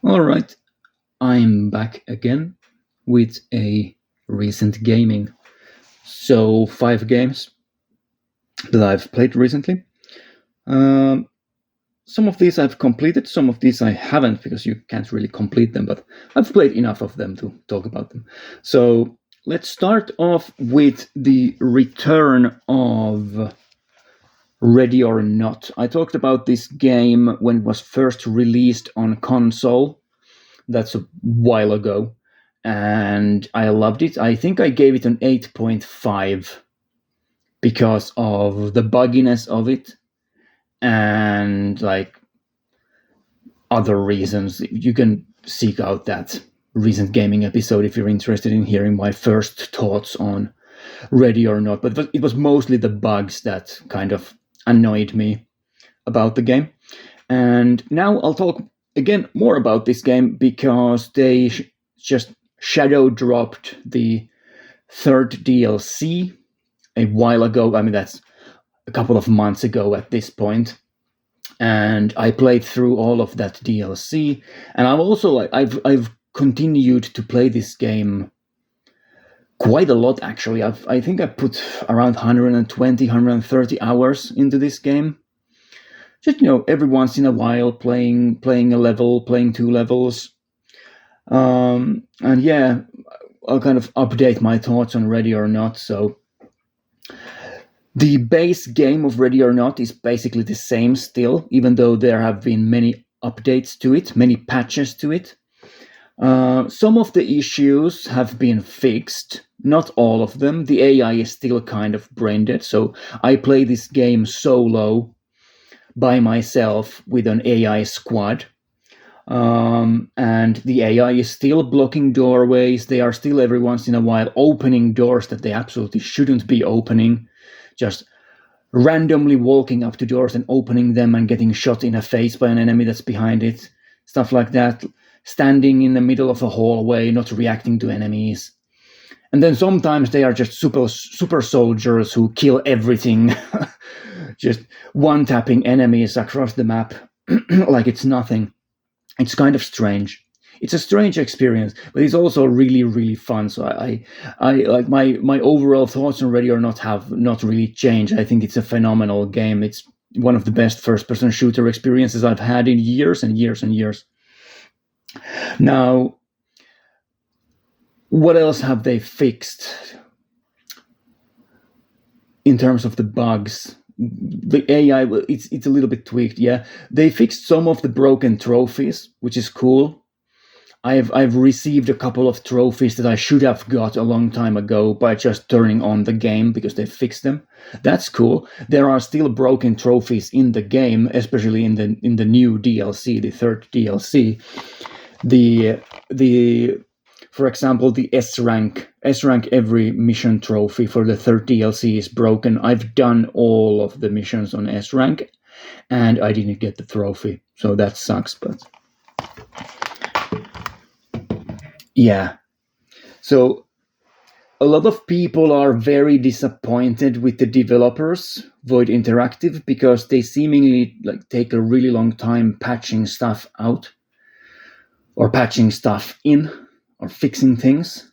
All right, I'm back again with a recent gaming. So, 5 games that I've played recently. Um, some of these I've completed, some of these I haven't because you can't really complete them, but I've played enough of them to talk about them. So, let's start off with the return of Ready or Not. I talked about this game when it was first released on console. That's a while ago. And I loved it. I think I gave it an 8.5 because of the bugginess of it and like other reasons. You can seek out that recent gaming episode if you're interested in hearing my first thoughts on Ready or Not. But it was mostly the bugs that kind of annoyed me about the game. And now I'll talk again more about this game because they just shadow dropped the third DLC a while ago. I mean, that's a couple of months ago at this point. And I played through all of that DLC. And I'm also like, I've continued to play this game quite a lot, actually. I think I put around 120, 130 hours into this game. Just, every once in a while playing a level, playing 2 levels. And yeah, I'll kind of update my thoughts on Ready or Not. So the base game of Ready or Not is basically the same still, even though there have been many updates to it, many patches to it. Some of the issues have been fixed, not all of them. The AI is still kind of brain dead, so I play this game solo by myself with an AI squad. And the AI is still blocking doorways. They are still every once in a while opening doors that they absolutely shouldn't be opening. Just randomly walking up to doors and opening them and getting shot in the face by an enemy that's behind it. Stuff like that. Standing in the middle of a hallway, not reacting to enemies. And then sometimes they are just super soldiers who kill everything. Just one-tapping enemies across the map like it's nothing. It's kind of strange. It's a strange experience, but it's also really, really fun. So I like my overall thoughts on Ready or Not have not really changed. I think it's a phenomenal game. It's one of the best first-person shooter experiences I've had in years and years and years. Now, what else have they fixed in terms of the bugs? The AI, it's a little bit tweaked. Yeah, they fixed some of the broken trophies, which is cool. I've received a couple of trophies that I should have got a long time ago by just turning on the game because they fixed them. That's cool. There are still broken trophies in the game, especially in the new DLC, the third DLC. The for example, the S rank every mission trophy for the third DLC is broken. I've done all of the missions on S rank, and I didn't get the trophy, so that sucks. But yeah, so a lot of people are very disappointed with the developers, Void Interactive, because they seemingly take a really long time patching stuff out or patching stuff in or fixing things,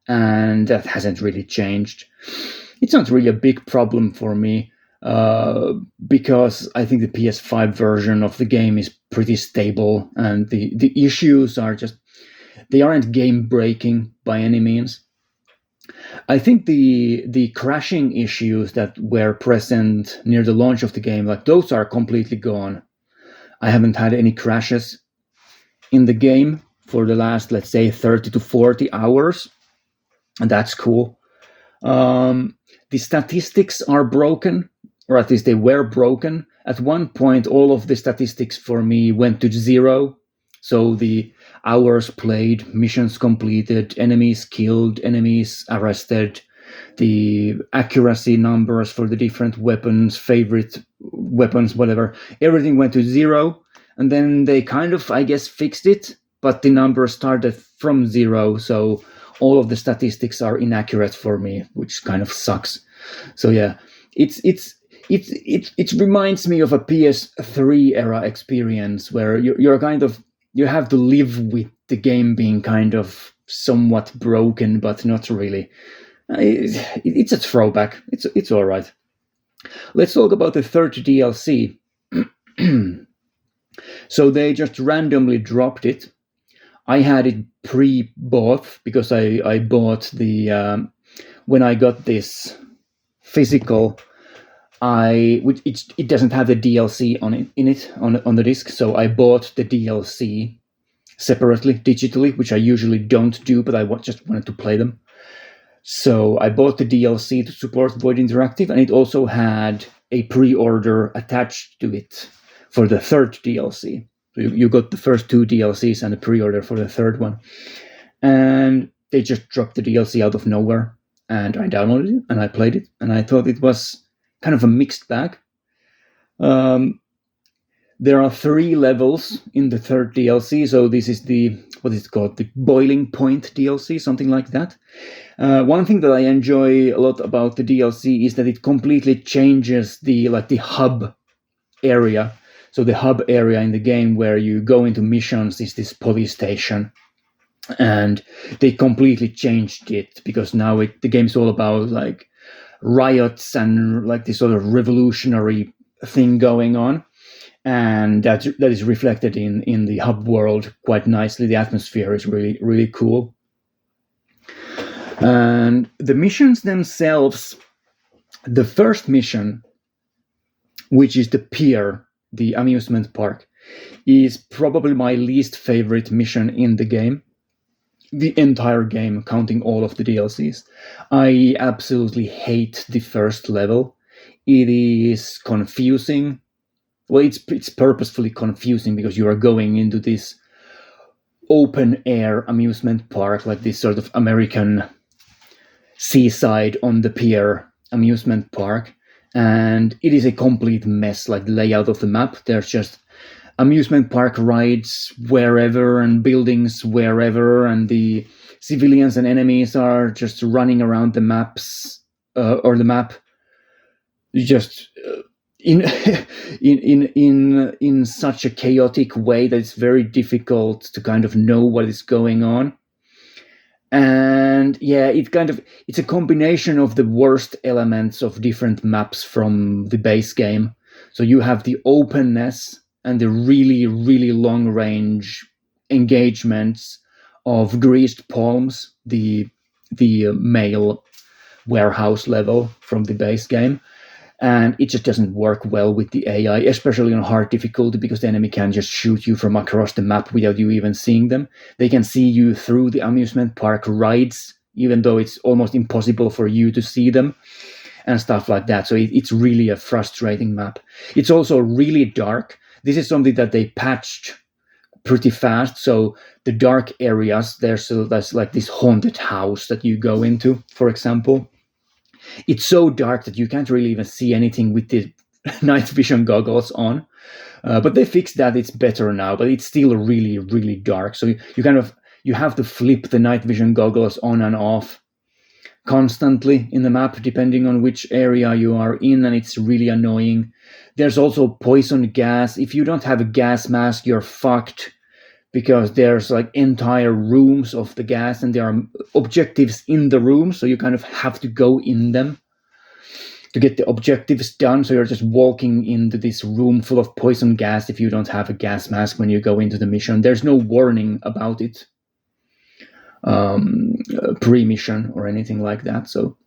and that hasn't really changed. It's not really a big problem for me because I think the PS5 version of the game is pretty stable, and the issues are just, they aren't game breaking by any means. I think the crashing issues that were present near the launch of the game, like those are completely gone. I haven't had any crashes in the game for the last, let's say, 30 to 40 hours. And that's cool. The statistics are broken, or at least they were broken. At one point, all of the statistics for me went to 0. So the hours played, missions completed, enemies killed, enemies arrested, the accuracy numbers for the different weapons, favorite weapons, whatever, everything went to 0. And then they kind of, I guess, fixed it, but the numbers started from 0. So all of the statistics are inaccurate for me, which kind of sucks. So yeah, it reminds me of a PS3 era experience where you're kind of you have to live with the game being kind of somewhat broken, but not really. It's a throwback. It's all right. Let's talk about the third DLC. So they just randomly dropped it. I had it pre-bought because I bought the when I got this physical. It doesn't have the DLC on the disc, so I bought the DLC separately digitally, which I usually don't do, but I just wanted to play them. So I bought the DLC to support Void Interactive, and it also had a pre-order attached to it for the third DLC. So you got the first 2 DLCs and the pre-order for the third one. And they just dropped the DLC out of nowhere, and I downloaded it, and I played it, and I thought it was kind of a mixed bag. There are 3 levels in the third DLC, so this is what is it called? The Boiling Point DLC, something like that. One thing that I enjoy a lot about the DLC is that it completely changes the hub area. So the hub area in the game where you go into missions is this police station. And they completely changed it because now the game's all about like riots and like this sort of revolutionary thing going on. And that is reflected in the hub world quite nicely. The atmosphere is really, really cool. And the missions themselves, the first mission, which is the pier, the amusement park, is probably my least favorite mission in the game. The entire game, counting all of the DLCs. I absolutely hate the first level. It is confusing. Well, it's purposefully confusing because you are going into this open air amusement park, like this sort of American seaside on the pier amusement park, and it is a complete mess, like the layout of the map. There's just amusement park rides wherever and buildings wherever, and the civilians and enemies are just running around the maps or the map just in such a chaotic way that it's very difficult to kind of know what is going on. And yeah, it's a combination of the worst elements of different maps from the base game. So you have the openness and the really, really long range engagements of Greased Palms, the male warehouse level from the base game. And it just doesn't work well with the AI, especially on hard difficulty, because the enemy can just shoot you from across the map without you even seeing them. They can see you through the amusement park rides, even though it's almost impossible for you to see them, and stuff like that. So it's really a frustrating map. It's also really dark. This is something that they patched pretty fast. So the dark areas, there's like this haunted house that you go into, for example. It's so dark that you can't really even see anything with the night vision goggles on. But they fixed that. It's better now, but it's still really, really dark. So you have to flip the night vision goggles on and off constantly in the map, depending on which area you are in, and it's really annoying. There's also poison gas. If you don't have a gas mask, you're fucked, because there's like entire rooms of the gas, and there are objectives in the room, so you kind of have to go in them to get the objectives done. So you're just walking into this room full of poison gas if you don't have a gas mask when you go into the mission. There's no warning about it, pre-mission or anything like that. So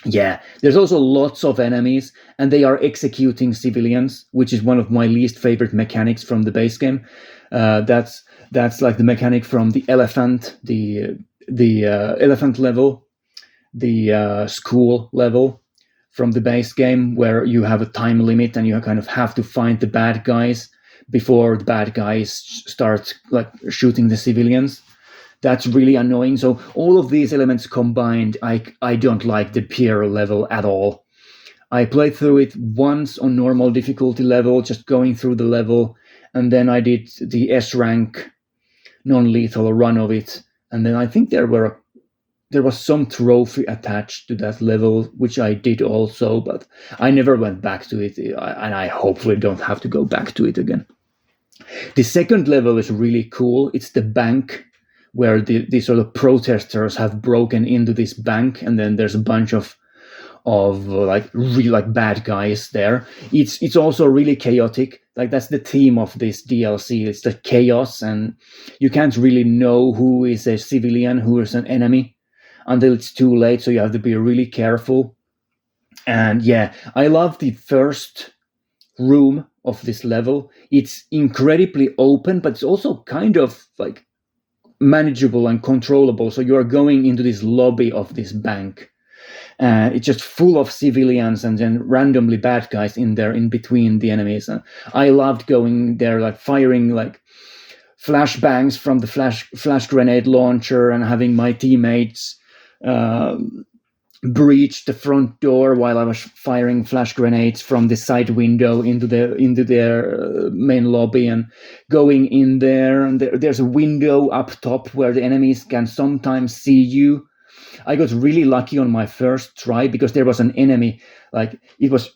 yeah, there's also lots of enemies, and they are executing civilians, which is one of my least favorite mechanics from the base game. That's like the mechanic from the elephant, the elephant level, the school level from the base game, where you have a time limit and you kind of have to find the bad guys before the bad guys start like shooting the civilians. That's really annoying. So all of these elements combined, I don't like the pier level at all. I played through it once on normal difficulty level, just going through the level, and then I did the S rank non-lethal run of it, and then I think there was some trophy attached to that level, which I did also, but I never went back to it, and I hopefully don't have to go back to it again. The second level is really cool. It's the bank, where the sort of protesters have broken into this bank, and then there's a bunch of like really like bad guys there. It's also really chaotic. Like that's the theme of this DLC. It's the chaos, and you can't really know who is a civilian, who is an enemy, until it's too late. So you have to be really careful. And yeah, I love the first room of this level. It's incredibly open, but it's also kind of like manageable and controllable. So you are going into this lobby of this bank. It's just full of civilians and then randomly bad guys in there in between the enemies. And I loved going there, like firing like flashbangs from the flash grenade launcher and having my teammates breach the front door while I was firing flash grenades from the side window into their main lobby, and going in there. And there's a window up top where the enemies can sometimes see you. I got really lucky on my first try because there was an enemy. Like it was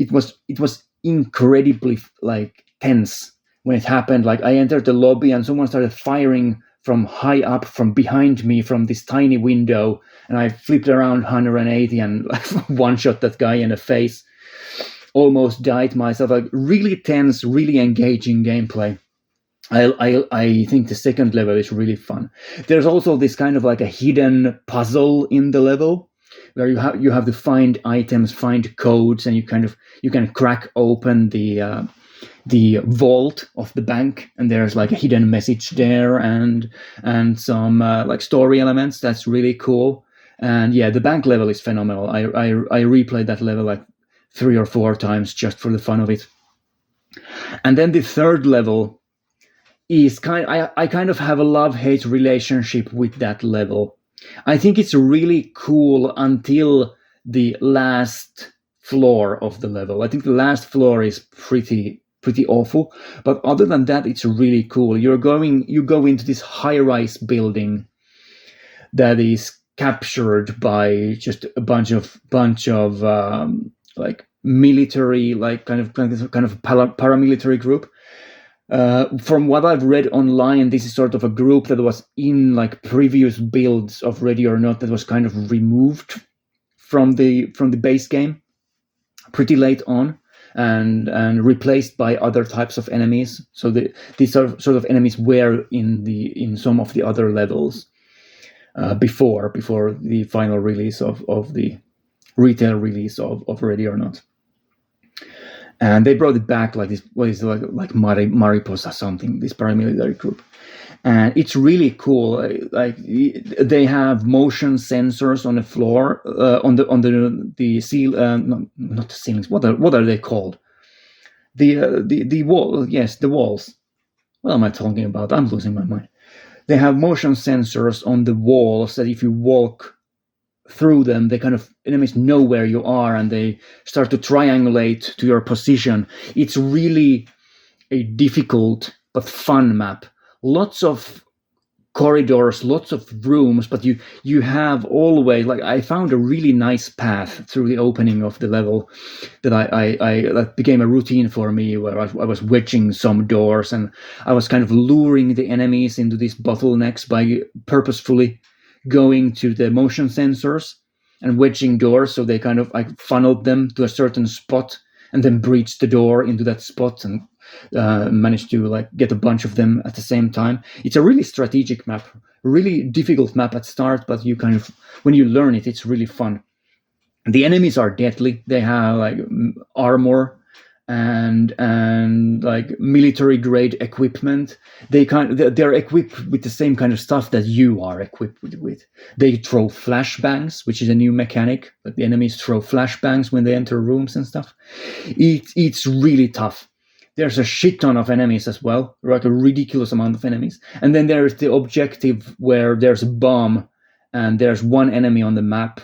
incredibly like tense when it happened. Like I entered the lobby and someone started firing from high up from behind me from this tiny window, and I flipped around 180 and like one shot that guy in the face. Almost died myself. Like really tense, really engaging gameplay. I think the second level is really fun. There's also this kind of like a hidden puzzle in the level where you have to find items, find codes, and you can crack open the vault of the bank, and there's like a hidden message there and some like story elements. That's really cool. And yeah, the bank level is phenomenal. I replayed that level like 3 or 4 times just for the fun of it. And then the third level is I kind of have a love-hate relationship with that level. I think it's really cool until the last floor of the level. I think the last floor is pretty awful, but other than that, it's really cool. You go into this high-rise building that is captured by just a bunch of like military, like kind of paramilitary group. From what I've read online, this is sort of a group that was in like previous builds of Ready or Not that was kind of removed from the base game pretty late on, and replaced by other types of enemies. So these sort of enemies were in some of the other levels before the final release of the retail release of Ready or Not. And they brought it back like this, what is it, like Mariposa something, this paramilitary group. And it's really cool. Like they have motion sensors on the floor, on the ceiling, not the ceilings. What are they called? The wall. Yes, the walls. What am I talking about? I'm losing my mind. They have motion sensors on the walls that if you walk through them, they kind of enemies know where you are and they start to triangulate to your position. It's really a difficult but fun map. Lots of corridors, lots of rooms, but you have always, like, I found a really nice path through the opening of the level that that became a routine for me, where I was wedging some doors and I was kind of luring the enemies into these bottlenecks by purposefully going to the motion sensors and wedging doors, so they kind of like funneled them to a certain spot and then breached the door into that spot and managed to like get a bunch of them at the same time. It's a really strategic map, really difficult map at start, but you kind of, when you learn it, it's really fun. The enemies are deadly. They have like armor and like military grade equipment. They're equipped with the same kind of stuff that you are equipped with. They throw flashbangs, which is a new mechanic, but the enemies throw flashbangs when they enter rooms and stuff. It's really tough. There's a shit ton of enemies as well, like a ridiculous amount of enemies. And then there's the objective where there's a bomb and there's one enemy on the map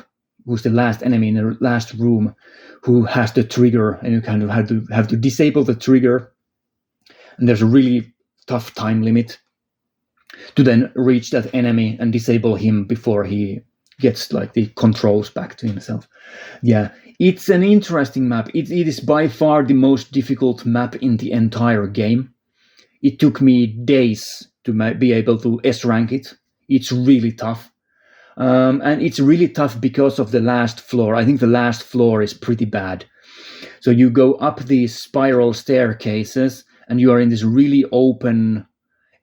who's the last enemy in the last room, who has the trigger, and you kind of have to disable the trigger. And there's a really tough time limit to then reach that enemy and disable him before he gets like the controls back to himself. Yeah, it's an interesting map. It is by far the most difficult map in the entire game. it took me days to be able to S-rank it. It's really tough. And it's really tough because of the last floor. I think the last floor is pretty bad. So you go up these spiral staircases and you are in this really open,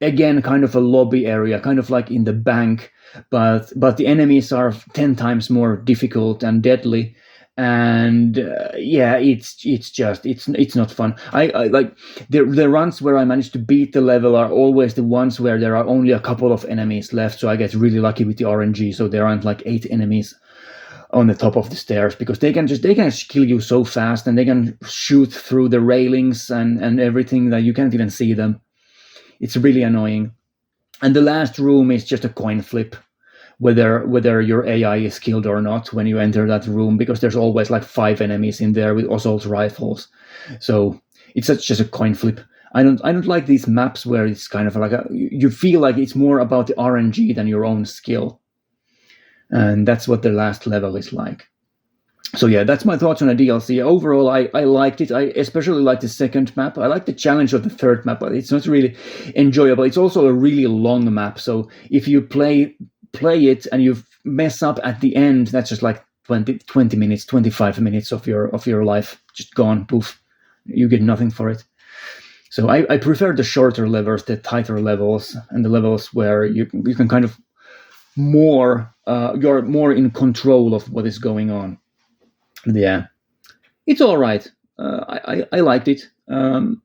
again, kind of a lobby area, kind of like in the bank, but the enemies are 10 times more difficult and deadly. And it's not fun. I like the runs where I managed to beat the level are always the ones where there are only a couple of enemies left. So I get really lucky with the RNG. So there aren't like 8 enemies on the top of the stairs, because they can kill you so fast, and they can shoot through the railings and everything that you can't even see them. It's really annoying. And the last room is just a coin flip, whether your AI is killed or not when you enter that room, because there's always like 5 enemies in there with assault rifles. So it's just a coin flip. I don't like these maps where it's kind of like you feel like it's more about the RNG than your own skill. And that's what the last level is like. So yeah, that's my thoughts on the DLC. Overall, I liked it. I especially like the second map. I like the challenge of the third map, but it's not really enjoyable. It's also a really long map. So if you play it and you mess up at the end, that's just like 20 minutes, 25 minutes of your life just gone. Poof. You get nothing for it. So I prefer the shorter levels, the tighter levels, and the levels where you can kind of you're more in control of what is going on. Yeah, it's all right. I liked it. The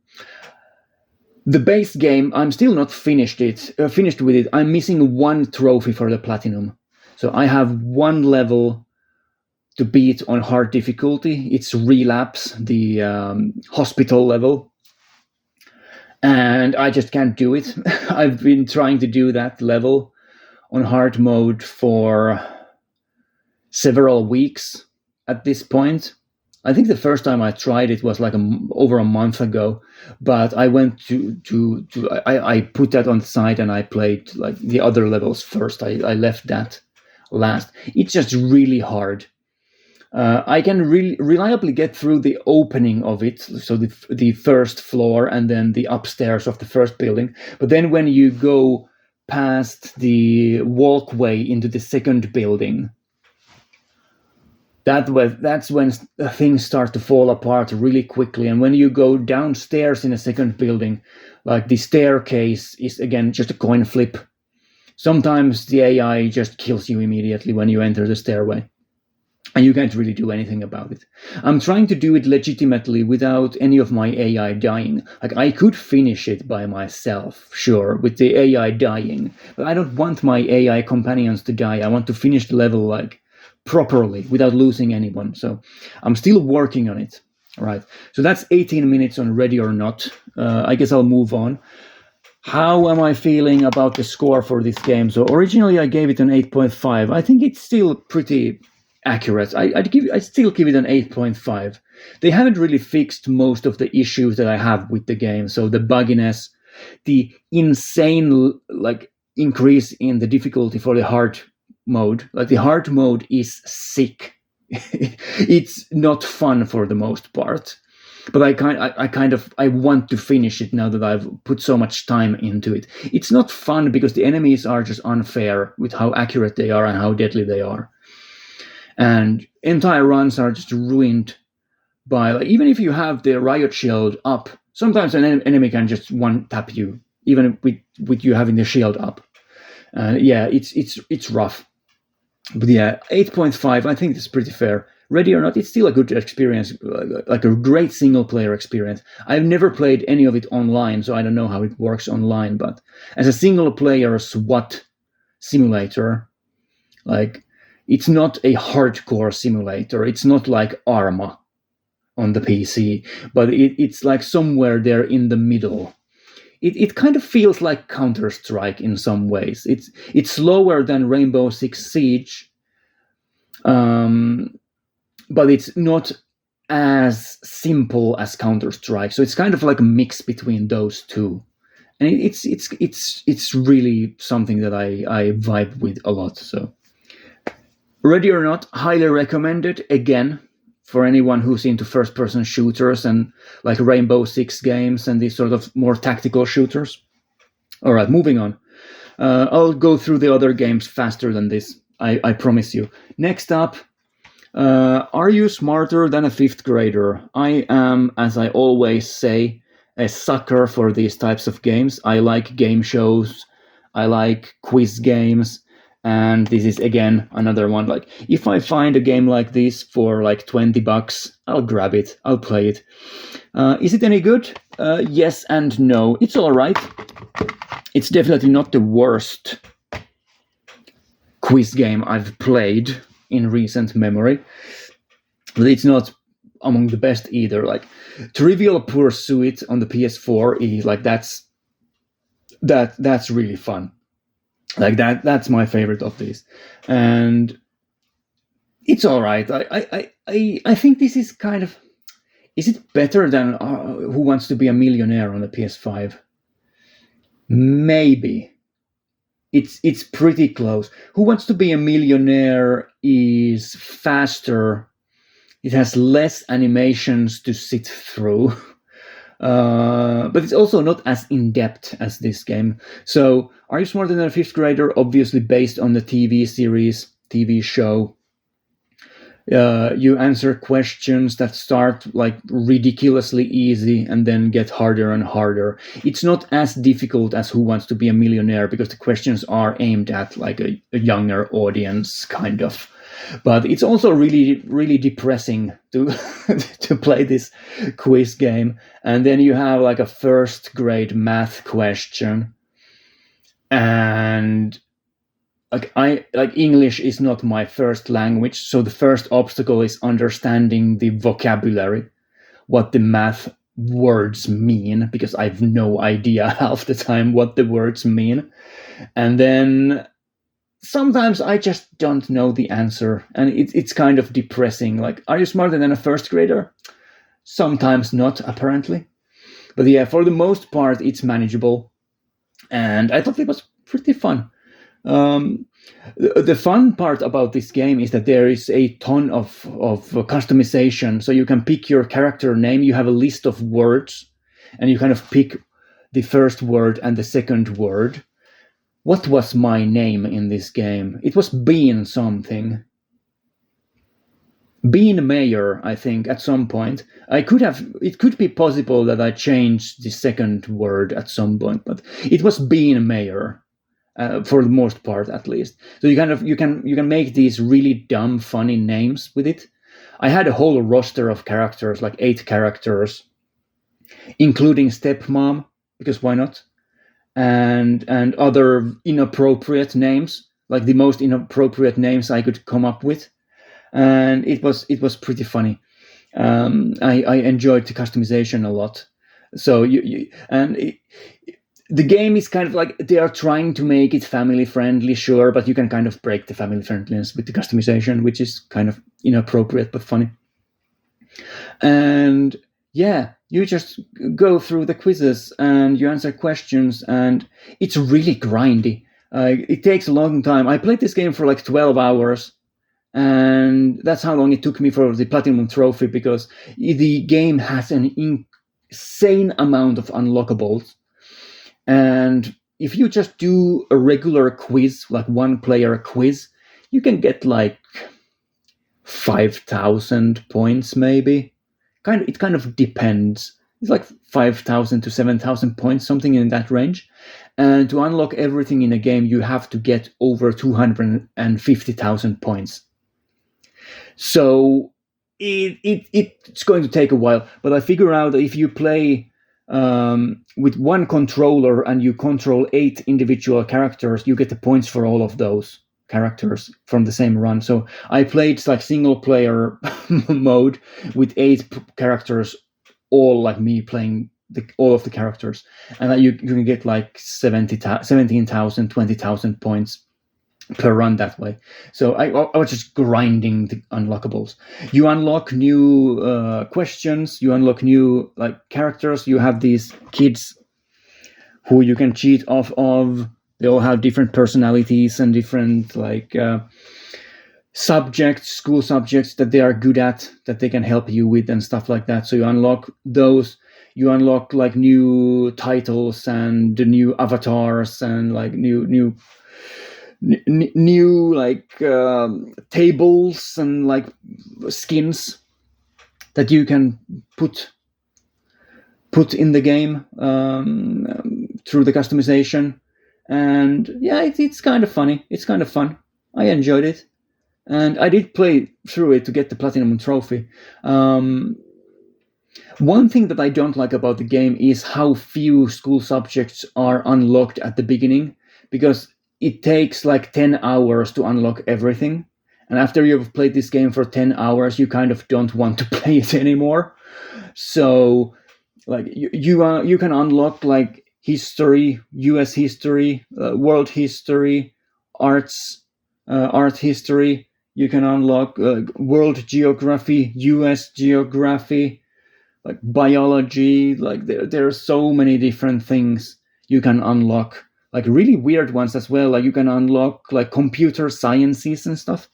base game, I'm still not finished with it. I'm missing 1 trophy for the platinum. So I have 1 level to beat on hard difficulty. It's Relapse, the hospital level. And I just can't do it. I've been trying to do that level on hard mode for several weeks at this point. I think the first time I tried it was like over a month ago, but I went I put that on the side and I played like the other levels first. I left that last. It's just really hard. I can reliably get through the opening of it, so the first floor and then the upstairs of the first building. But then when you go past the walkway into the second building, that's when things start to fall apart really quickly. And when you go downstairs in a second building, like the staircase is again just a coin flip. Sometimes the AI just kills you immediately when you enter the stairway, and you can't really do anything about it. I'm trying to do it legitimately without any of my AI dying. Like, I could finish it by myself, sure, with the AI dying, but I don't want my AI companions to die. I want to finish the level like properly without losing anyone. So I'm still working on it. Right. So that's 18 minutes on Ready or Not. I guess I'll move on. How am I feeling about the score for this game? So originally I gave it an 8.5. I think it's still pretty accurate. I still give it an 8.5. They haven't really fixed most of the issues that I have with the game. So the bugginess, the insane like increase in the difficulty for the hard mode. Like, the hard mode is sick. It's not fun for the most part. But I want to finish it now that I've put so much time into it. It's not fun because the enemies are just unfair with how accurate they are and how deadly they are. And entire runs are just ruined by, like, even if you have the riot shield up, sometimes an enemy can just one tap you, even with you having the shield up. It's rough. But yeah, 8.5, I think it's pretty fair. Ready or Not, it's still a good experience, like a great single-player experience. I've never played any of it online, so I don't know how it works online, but as a single-player SWAT simulator, like, it's not a hardcore simulator. It's not like Arma on the PC, but it's like somewhere there in the middle. It kind of feels like Counter-Strike in some ways. It's slower than Rainbow Six Siege, but it's not as simple as Counter-Strike. So it's kind of like a mix between those two, and it's really something that I vibe with a lot. So Ready or Not, highly recommended. Again, for anyone who's into first-person shooters and like Rainbow Six games and these sort of more tactical shooters. All right, moving on. I'll go through the other games faster than this, I promise you. Next up, are you smarter than a fifth grader? I am, as I always say, a sucker for these types of games. I like game shows, I like quiz games, and this is again another one. Like, if I find a game like this for like $20, I'll grab it, I'll play it. Is it any good? Yes and no. It's all right. It's definitely not the worst quiz game I've played in recent memory, but it's not among the best either. Like Trivial Pursuit on the PS4 is like that's really fun. Like that's my favorite of these, and it's all right. I think this is kind of. Is it better than Who Wants to Be a Millionaire on the PS5? Maybe. It's pretty close. Who Wants to Be a Millionaire is faster. It has less animations to sit through. But it's also not as in-depth as this game. So, Are You Smarter Than a Fifth Grader? Obviously based on the TV series, TV show. You answer questions that start like ridiculously easy and then get harder and harder. It's not as difficult as Who Wants to Be a Millionaire because the questions are aimed at like a younger audience, kind of. But it's also really, really depressing to to play this quiz game. And then you have like a first grade math question, and like English is not my first language, so the first obstacle is understanding the vocabulary, what the math words mean, because I have no idea half the time what the words mean. And then sometimes I just don't know the answer, and it's kind of depressing. Like, are you smarter than a first grader? Sometimes not, apparently. But yeah, for the most part, it's manageable, and I thought it was pretty fun. The fun part about this game is that there is a ton of customization. So you can pick your character name. You have a list of words, and you kind of pick the first word and the second word. What was my name in this game? It was Bean something. Bean Mayor, I think, at some point. It could be possible that I changed the second word at some point, but it was Bean Mayor. For the most part, at least. So you can make these really dumb, funny names with it. I had a whole roster of characters, like 8 characters, including Stepmom, because why not? And other inappropriate names, like the most inappropriate names I could come up with, and it was pretty funny. I enjoyed the customization a lot. So the game is kind of like they are trying to make it family friendly, sure, but you can kind of break the family friendliness with the customization, which is kind of inappropriate but funny. And yeah, you just go through the quizzes and you answer questions, and it's really grindy. It takes a long time. I played this game for like 12 hours, and that's how long it took me for the Platinum Trophy, because the game has an insane amount of unlockables. And if you just do a regular quiz, like one player quiz, you can get like 5,000 points maybe. It kind of depends. It's like 5,000 to 7,000 points, something in that range. And to unlock everything in a game, you have to get over 250,000 points. So it's going to take a while. But I figure out that if you play with one controller and you control 8 individual characters, you get the points for all of those characters from the same run. So I played like single player mode with 8 characters, all like me playing all of the characters, and you can get like 17,000, 20,000 points per run that way. So I was just grinding the unlockables. You unlock new questions, you unlock new like characters. You have these kids who you can cheat off of. They all have different personalities and different like school subjects that they are good at, that they can help you with and stuff like that. So you unlock those. You unlock like new titles and the new avatars and like new like tables and like skins that you can put in the game through the customization. And yeah, it's kind of funny. It's kind of fun. I enjoyed it. And I did play through it to get the Platinum Trophy. One thing that I don't like about the game is how few school subjects are unlocked at the beginning, because it takes like 10 hours to unlock everything. And after you've played this game for 10 hours, you kind of don't want to play it anymore. So like you can unlock like history, US history, world history, art history. You can unlock world geography, US geography, like biology. Like there are so many different things you can unlock, like really weird ones as well. Like you can unlock like computer sciences and stuff.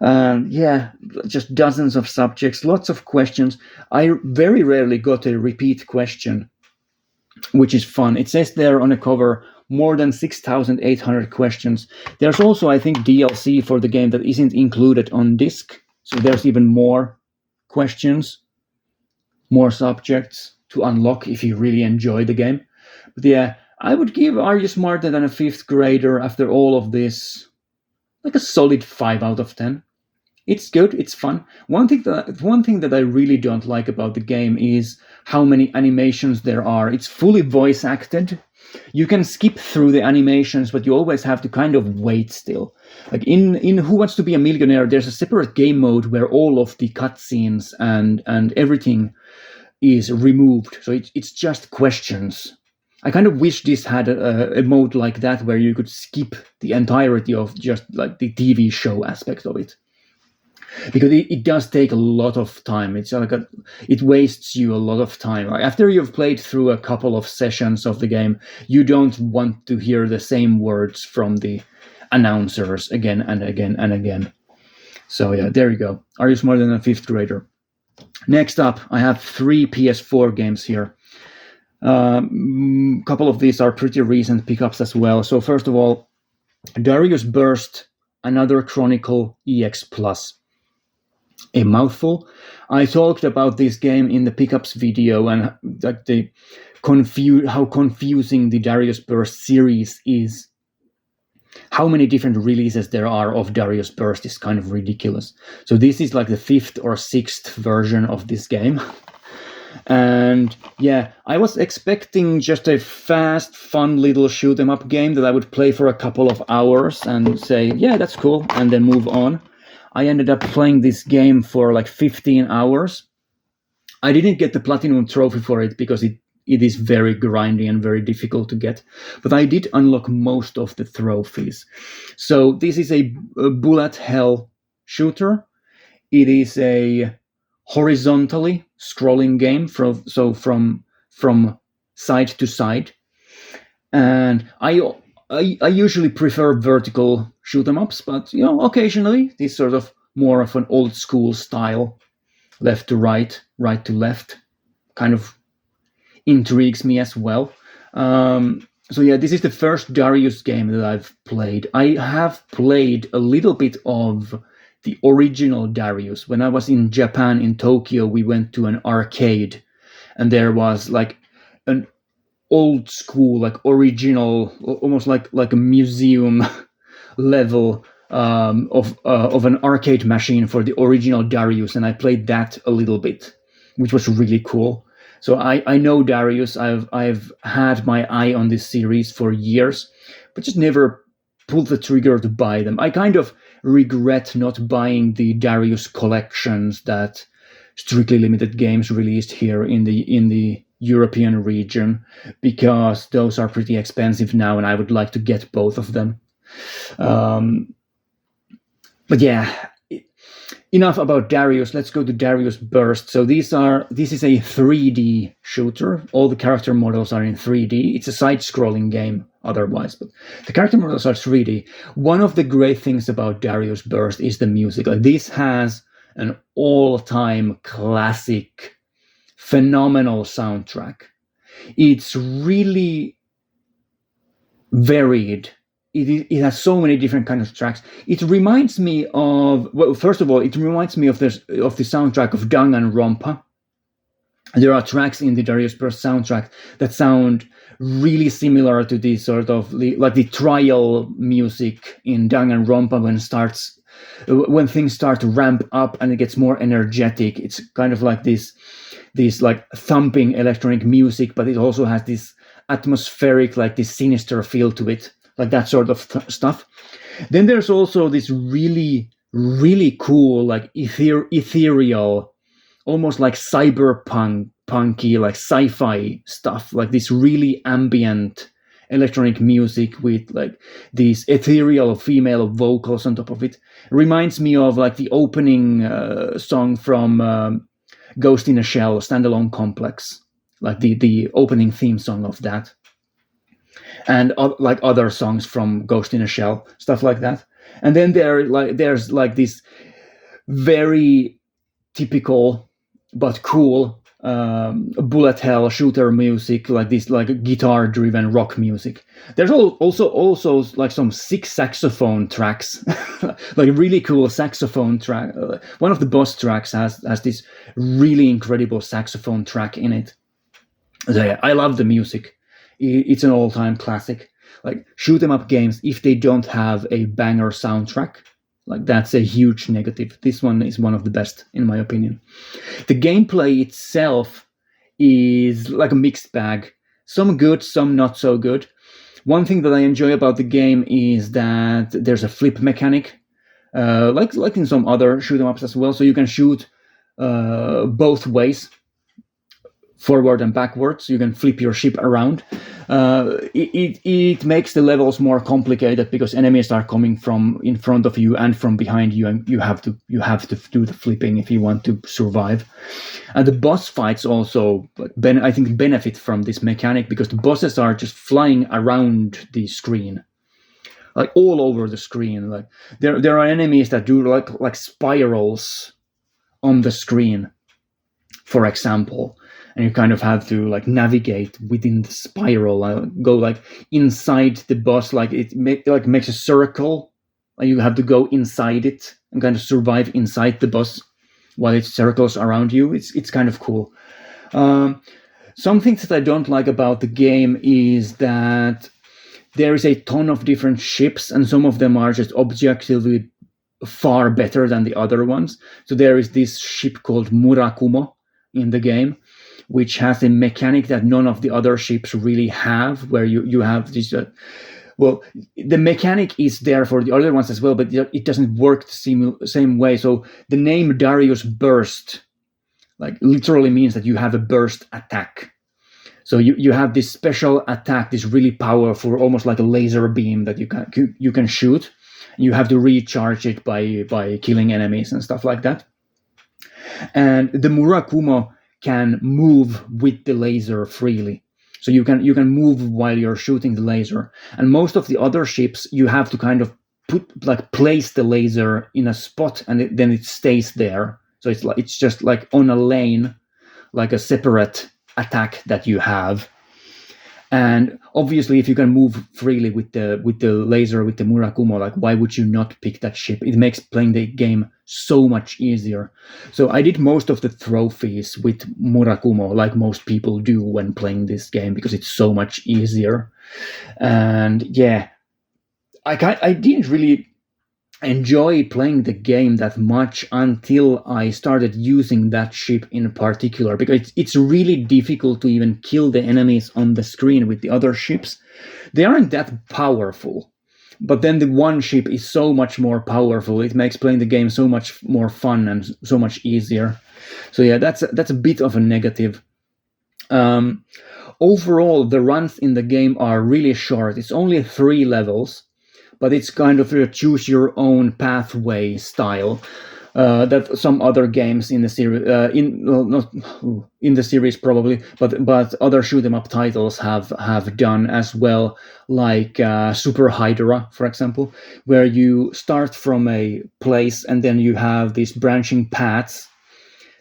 Yeah, just dozens of subjects, lots of questions. I very rarely got a repeat question, which is fun. It says there on the cover, more than 6,800 questions. There's also, I think, DLC for the game that isn't included on disc. So there's even more questions, more subjects to unlock if you really enjoy the game. But yeah, I would give Are You Smarter Than a Fifth Grader after all of this like a solid 5 out of 10. It's good, it's fun. One thing that I really don't like about the game is how many animations there are. It's fully voice acted. You can skip through the animations, but you always have to kind of wait still. Like in Who Wants to Be a Millionaire, there's a separate game mode where all of the cutscenes and everything is removed. So it's just questions. I kind of wish this had a mode like that where you could skip the entirety of just like the TV show aspect of it. Because it does take a lot of time. It's like it wastes you a lot of time. After you've played through a couple of sessions of the game, you don't want to hear the same words from the announcers again and again and again. So yeah, there you go. Are You Smarter Than a Fifth Grader? Next up, I have 3 PS4 games here. Couple of these are pretty recent pickups as well. So first of all, Dariusburst, Another Chronicle EX Plus. A mouthful. I talked about this game in the pickups video and like how confusing the Dariusburst series is. How many different releases there are of Dariusburst is kind of ridiculous. So this is like the 5th or 6th version of this game. And yeah, I was expecting just a fast, fun little shoot 'em up game that I would play for a couple of hours and say, yeah, that's cool, and then move on. I ended up playing this game for like 15 hours. I didn't get the Platinum Trophy for it because it is very grindy and very difficult to get. But I did unlock most of the trophies. So this is a bullet hell shooter. It is a horizontally scrolling game from side to side. And I usually prefer vertical shoot 'em ups, but occasionally this sort of more of an old school style, left to right, right to left, kind of intrigues me as well. So yeah, this is the first Darius game that I've played. I have played a little bit of the original Darius. When I was in Japan, in Tokyo, we went to an arcade, and there was like an old school, like original, almost like a museum level of an arcade machine for the original Darius, and I played that a little bit, which was really cool. So I know Darius. I've had my eye on this series for years, but just never pulled the trigger to buy them. I kind of regret not buying the Darius collections that Strictly Limited Games released here in the European region, because those are pretty expensive now, and I would like to get both of them. But yeah, enough about Darius. Let's go to Dariusburst. So this is a 3D shooter. All the character models are in 3D. It's a side-scrolling game otherwise, but the character models are 3D. One of the great things about Dariusburst is the music. Like, this has an all-time classic, phenomenal soundtrack. It's really varied. It has so many different kinds of tracks. It reminds me of, well, first of all, it reminds me of the soundtrack of Danganronpa. There are tracks in the Dariusburst soundtrack that sound really similar to the sort of like the trial music in Danganronpa when things start to ramp up and it gets more energetic. It's kind of like this like thumping electronic music, but it also has this atmospheric, like this sinister feel to it, like that sort of stuff. Then there's also this really, really cool, like ethereal, almost like cyberpunky, like sci-fi stuff, like this really ambient electronic music with like these ethereal female vocals on top of it. It reminds me of like the opening song from Ghost in a Shell Standalone Complex, like the opening theme song of that, and like other songs from Ghost in a Shell, stuff like that. And then there's like this very typical but cool bullet hell shooter music, like this like guitar driven rock music. There's also like some sick saxophone tracks, like really cool saxophone track. One of the boss tracks has this really incredible saxophone track in it. So yeah, I love the music. It's an all-time classic. Like, shoot 'em up games, if they don't have a banger soundtrack, like, that's a huge negative. This one is one of the best, in my opinion. The gameplay itself is like a mixed bag. Some good, some not so good. One thing that I enjoy about the game is that there's a flip mechanic, like in some other shoot 'em ups as well. So you can shoot both ways, forward and backwards. You can flip your ship around. It makes the levels more complicated because enemies are coming from in front of you and from behind you, and you have to do the flipping if you want to survive. And the boss fights also, I think, benefit from this mechanic because the bosses are just flying around the screen, like all over the screen. Like there are enemies that do like spirals on the screen, for example. And you kind of have to like navigate within the spiral, go like inside the boss, like it makes a circle, and you have to go inside it and kind of survive inside the boss while it circles around you. It's kind of cool. Some things that I don't like about the game is that there is a ton of different ships, and some of them are just objectively far better than the other ones. So there is this ship called Murakumo in the game, which has a mechanic that none of the other ships really have, where you have this, well, the mechanic is there for the other ones as well, but it doesn't work the same way. So the name Dariusburst, like, literally means that you have a burst attack. So you have this special attack, this really powerful, almost like a laser beam that you can shoot. You have to recharge it by killing enemies and stuff like that. And the Murakumo can move with the laser freely, so you can move while you're shooting the laser. And most of the other ships, you have to kind of place the laser in a spot, and then it stays there. So it's just like on a lane, like a separate attack that you have. And obviously, if you can move freely with the laser, with the Murakumo, like, why would you not pick that ship? It makes playing the game so much easier. So I did most of the trophies with Murakumo, like most people do when playing this game, because it's so much easier. And yeah, I didn't really enjoy playing the game that much until I started using that ship in particular, because it's really difficult to even kill the enemies on the screen with the other ships. They aren't that powerful, but then the one ship is so much more powerful. It makes playing the game so much more fun and so much easier. So yeah, that's a bit of a negative. Overall, the runs in the game are really short. It's only 3 levels, but it's kind of a choose your own pathway style. that some other games in the series, not in the series probably, but other shoot 'em up titles have done as well, like Super Hydra, for example, where you start from a place and then you have these branching paths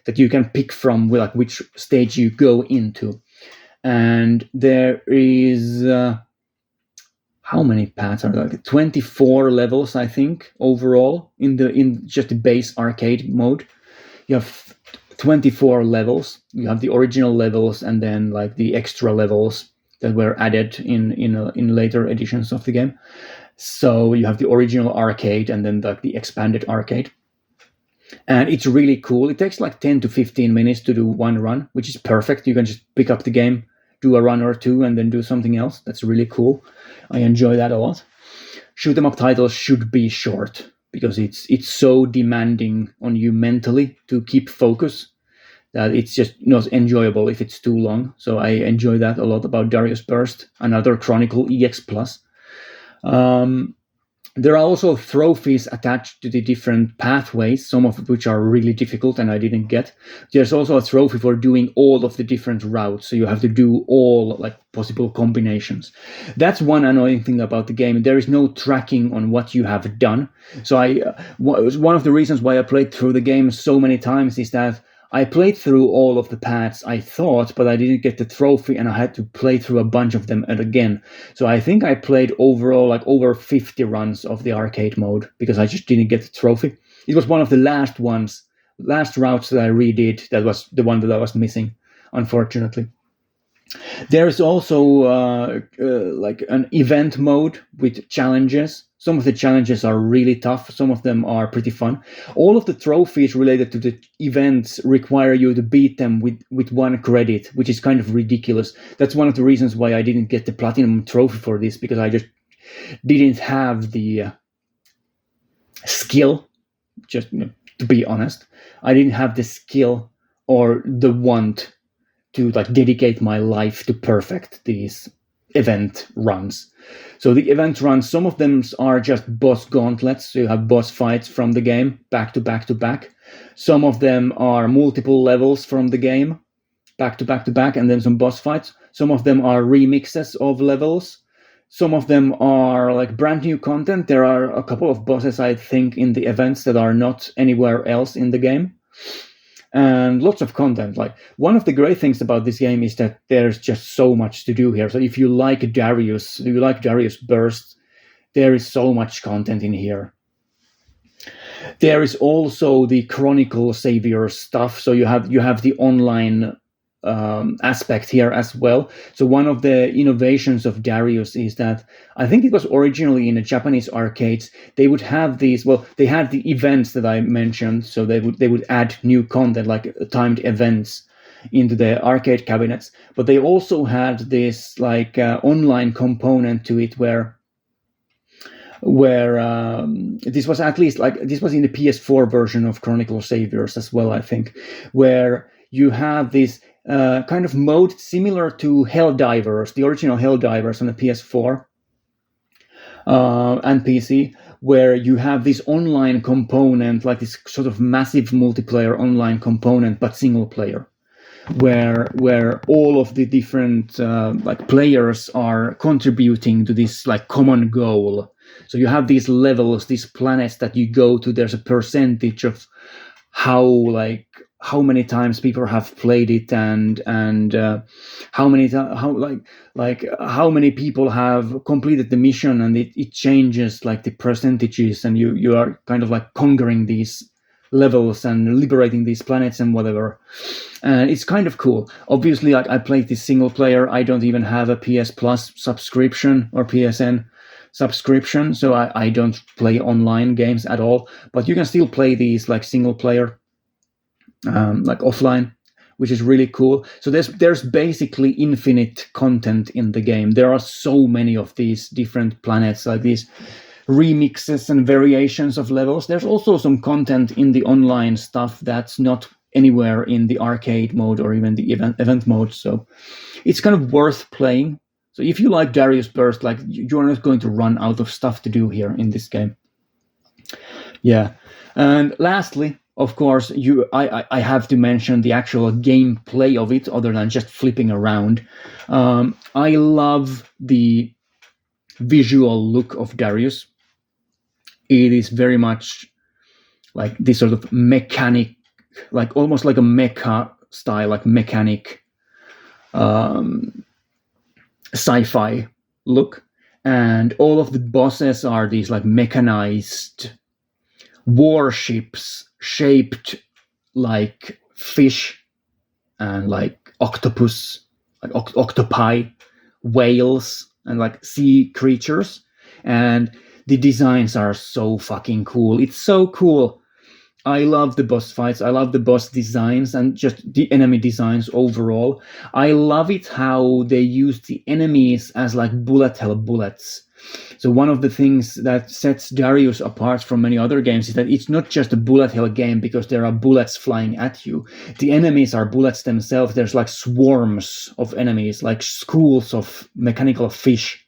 that you can pick from, like which stage you go into, and there is. How many paths are there? Like 24 levels, I think, overall in just the base arcade mode. You have 24 levels. You have the original levels and then like the extra levels that were added in later editions of the game. So you have the original arcade and then the expanded arcade. And it's really cool. It takes like 10 to 15 minutes to do one run, which is perfect. You can just pick up the game, do a run or two, and then do something else. That's really cool. I enjoy that a lot. Shoot 'em up titles should be short because it's so demanding on you mentally to keep focus that it's just not enjoyable if it's too long. So I enjoy that a lot about Dariusburst, another Chronicle EX Plus. There are also trophies attached to the different pathways, some of which are really difficult and I didn't get. There's also a trophy for doing all of the different routes, so you have to do all like possible combinations. That's one annoying thing about the game. There is no tracking on what you have done. So one of the reasons why I played through the game so many times is that I played through all of the paths, I thought, but I didn't get the trophy and I had to play through a bunch of them again. So I think I played overall like over 50 runs of the arcade mode because I just didn't get the trophy. It was one of the last routes that I redid. That was the one that I was missing, unfortunately. There's also like an event mode with challenges. Some of the challenges are really tough. Some of them are pretty fun. All of the trophies related to the events require you to beat them with 1 credit, which is kind of ridiculous. That's one of the reasons why I didn't get the platinum trophy for this, because I just didn't have the skill, just to be honest. I didn't have the skill or the want to like dedicate my life to perfect these event runs. So the event runs, some of them are just boss gauntlets. So you have boss fights from the game back to back to back. Some of them are multiple levels from the game back to back to back, and then some boss fights. Some of them are remixes of levels. Some of them are like brand new content. There are a couple of bosses, I think, in the events that are not anywhere else in the game. And lots of content. Like one of the great things about this game is that there's just so much to do here. So if you like Dariusburst, there is so much content in here. There is also the Chronicle Savior stuff. So you have the online aspect here as well. So one of the innovations of Darius is that I think it was originally in the Japanese arcades, they would have these, well, they had the events that I mentioned, so they would add new content like timed events into the arcade cabinets, but they also had this like online component to it where this was at least like this was in the PS4 version of Chronicle Saviors as well, I think, where you have this kind of mode similar to Helldivers, the original Helldivers on the PS4 and PC, where you have this online component, like this sort of massive multiplayer online component, but single player, where all of the different like players are contributing to this like common goal. So you have these levels, these planets that you go to. There's a percentage of how many times people have played it and how many people have completed the mission, and it changes like the percentages, and you are kind of like conquering these levels and liberating these planets and whatever. And it's kind of cool. Obviously, like I played this single player. I don't even have a PS Plus subscription or PSN subscription, so I don't play online games at all. But you can still play these like single player like offline, which is really cool. So there's basically infinite content in the game. There are so many of these different planets, like these remixes and variations of levels. There's also some content in the online stuff that's not anywhere in the arcade mode or even the event mode. So it's kind of worth playing. So if you like Dariusburst, like you're not going to run out of stuff to do here in this game. Yeah. And lastly, of course, I have to mention the actual gameplay of it, other than just flipping around. I love the visual look of Darius. It is very much like this sort of mechanic, like almost like a mecha style, like mechanic sci-fi look. And all of the bosses are these like mechanized warships shaped like fish and like octopus, like octopi, whales, and like sea creatures. And the designs are so fucking cool. It's so cool. I love the boss fights. I love the boss designs and just the enemy designs overall. I love it how they use the enemies as like bullet hell bullets. So one of the things that sets Darius apart from many other games is that it's not just a bullet hell game because there are bullets flying at you. The enemies are bullets themselves. There's like swarms of enemies, like schools of mechanical fish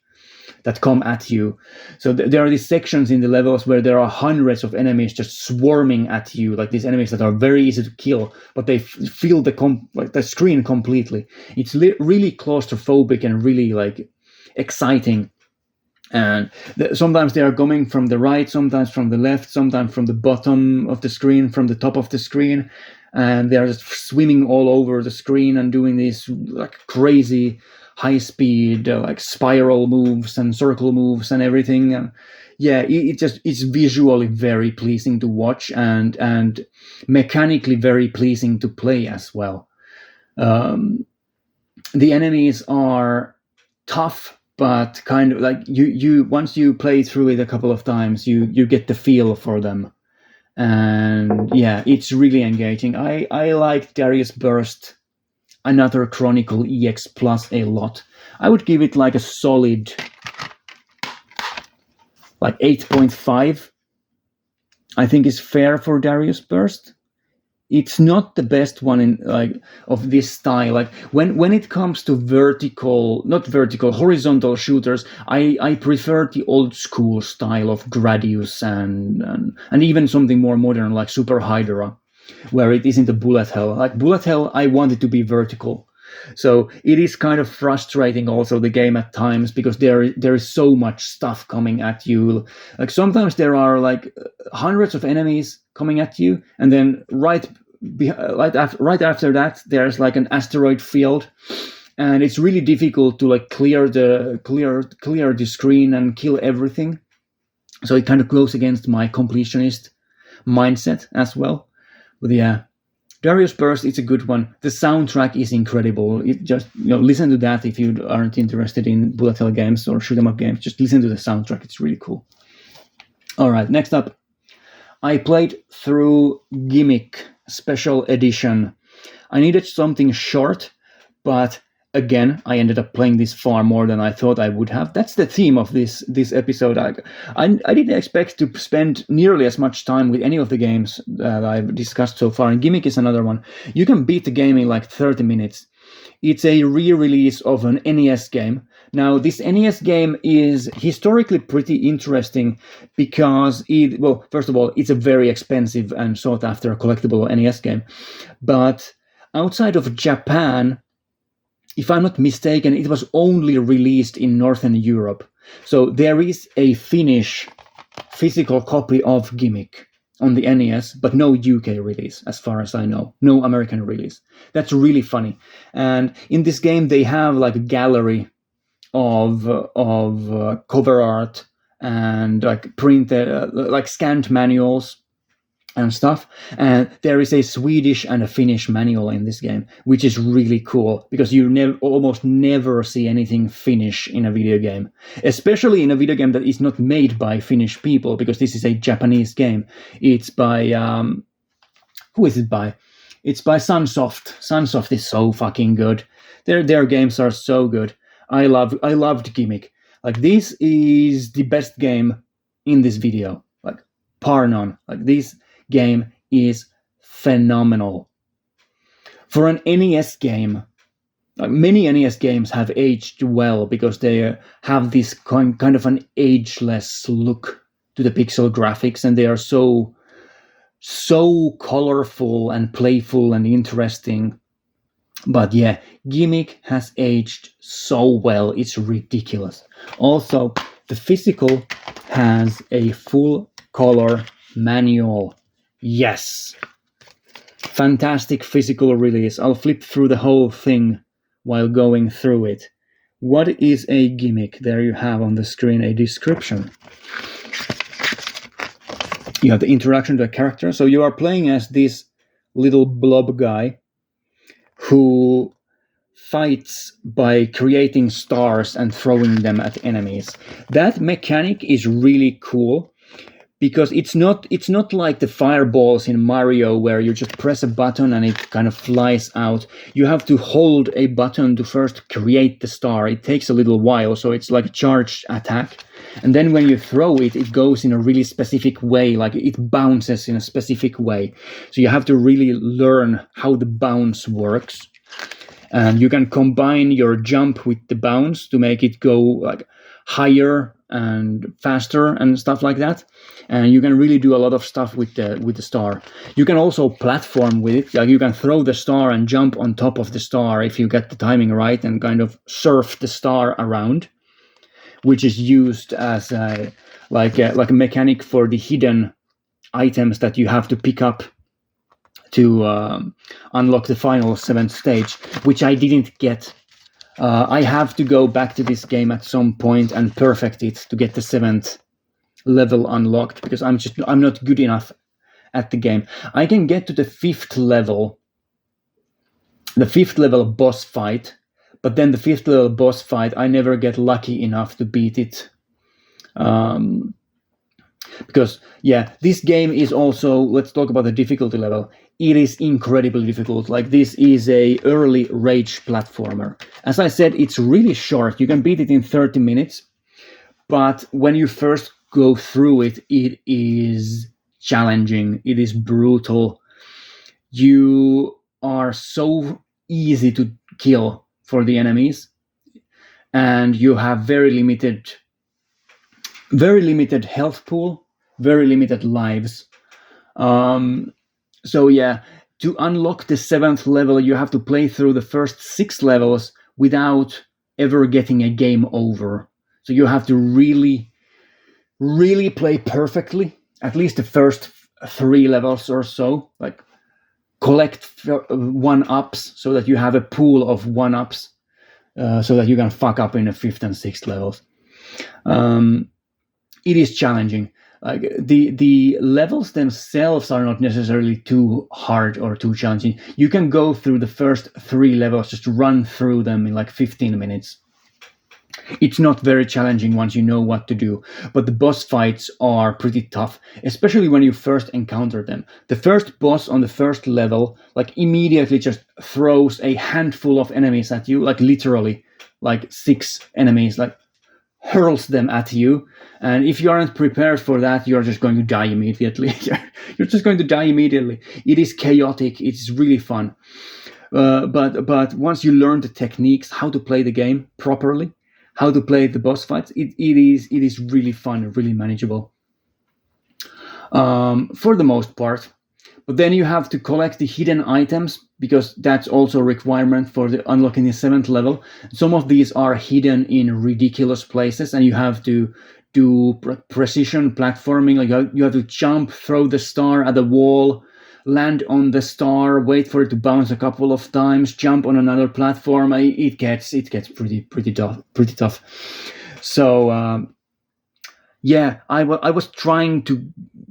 that come at you. So there are these sections in the levels where there are hundreds of enemies just swarming at you, like these enemies that are very easy to kill, but they fill the screen completely. It's really claustrophobic and really like exciting. And sometimes they are coming from the right, sometimes from the left, sometimes from the bottom of the screen, from the top of the screen, and they are just swimming all over the screen and doing these like crazy high speed like spiral moves and circle moves and everything. And yeah, it's visually very pleasing to watch and mechanically very pleasing to play as well. The enemies are tough, but kind of like you once you play through it a couple of times, you get the feel for them. And yeah, it's really engaging. I like Dariusburst, Another Chronicle EX Plus a lot. I would give it like a solid like 8.5. I think is fair for Dariusburst. It's not the best one in like of this style. Like when it comes to horizontal shooters, I prefer the old school style of Gradius and even something more modern like Super Hydra, where it isn't a bullet hell. Like bullet hell, I want it to be vertical. So it is kind of frustrating also the game at times because there is so much stuff coming at you. Like sometimes there are like hundreds of enemies coming at you, and then right after that there's like an asteroid field, and it's really difficult to like clear the screen and kill everything. So it kind of goes against my completionist mindset as well. But yeah, Dariusburst, it's a good one. The soundtrack is incredible. It just listen to that if you aren't interested in bullet hell games or shoot 'em up games. Just listen to the soundtrack. It's really cool. All right, next up, I played through Gimmick Special Edition. I needed something short, but again, I ended up playing this far more than I thought I would have. That's the theme of this episode. I didn't expect to spend nearly as much time with any of the games that I've discussed so far, and Gimmick is another one. You can beat the game in like 30 minutes. It's a re-release of an NES game. Now, this NES game is historically pretty interesting because first of all, it's a very expensive and sought-after collectible NES game. But outside of Japan, if I'm not mistaken, it was only released in Northern Europe. So there is a Finnish physical copy of Gimmick on the NES, but no UK release, as far as I know. No American release. That's really funny. And in this game, they have like a gallery of cover art and like printed, like scanned manuals and stuff. And there is a Swedish and a Finnish manual in this game, which is really cool because you almost never see anything Finnish in a video game, especially in a video game that is not made by Finnish people, because this is a Japanese game. It's by who is it by? It's by Sunsoft. Sunsoft is so fucking good. Their games are so good. I loved Gimmick. Like, this is the best game in this video, like par none. Like, this game is phenomenal. For an NES game, many NES games have aged well because they have this kind of an ageless look to the pixel graphics, and they are so so colorful and playful and interesting. But yeah, Gimmick has aged so well, it's ridiculous. Also, the physical has a full color manual. Yes! Fantastic physical release. I'll flip through the whole thing while going through it. What is a gimmick? There you have on the screen a description. You have the introduction to a character. So you are playing as this little blob guy who fights by creating stars and throwing them at enemies. That mechanic is really cool because it's not like the fireballs in Mario where you just press a button and it kind of flies out. You have to hold a button to first create the star. It takes a little while, so it's like a charged attack. And then when you throw it, it goes in a really specific way, like it bounces in a specific way. So you have to really learn how the bounce works. And you can combine your jump with the bounce to make it go like higher and faster and stuff like that. And you can really do a lot of stuff with the star. You can also platform with it. Like you can throw the star and jump on top of the star if you get the timing right and kind of surf the star around, which is used as a mechanic for the hidden items that you have to pick up to unlock the final 7th stage, which I didn't get. I have to go back to this game at some point and perfect it to get the 7th level unlocked, because I'm not good enough at the game. I can get to the 5th level boss fight, but then the 5th level boss fight, I never get lucky enough to beat it. Because, yeah, this game is also, let's talk about the difficulty level. It is incredibly difficult. Like, this is a early rage platformer. As I said, it's really short. You can beat it in 30 minutes. But when you first go through it, it is challenging. It is brutal. You are so easy to kill for the enemies. And you have very limited health pool, very limited lives. So yeah, to unlock the 7th level, you have to play through the first 6 levels without ever getting a game over. So you have to really, really play perfectly, at least the first 3 levels or so, like collect 1-ups so that you have a pool of 1-ups, so that you can fuck up in the 5th and 6th levels. It is challenging. Like the levels themselves are not necessarily too hard or too challenging. You can go through the first 3 levels, just run through them in like 15 minutes. It's not very challenging once you know what to do, but the boss fights are pretty tough, especially when you first encounter them. The first boss on the first level, like, immediately just throws a handful of enemies at you, like literally, like 6 enemies, like hurls them at you. And if you aren't prepared for that, you're just going to die immediately. You're just going to die immediately. It is chaotic. It's really fun. But once you learn the techniques, how to play the game properly, how to play the boss fights, it is really fun, really manageable. For the most part. But then you have to collect the hidden items, because that's also a requirement for the unlocking the 7th level. Some of these are hidden in ridiculous places, and you have to do precision platforming. Like you have to jump, throw the star at the wall, land on the star, wait for it to bounce a couple of times, jump on another platform. It gets pretty tough. So yeah, I was trying to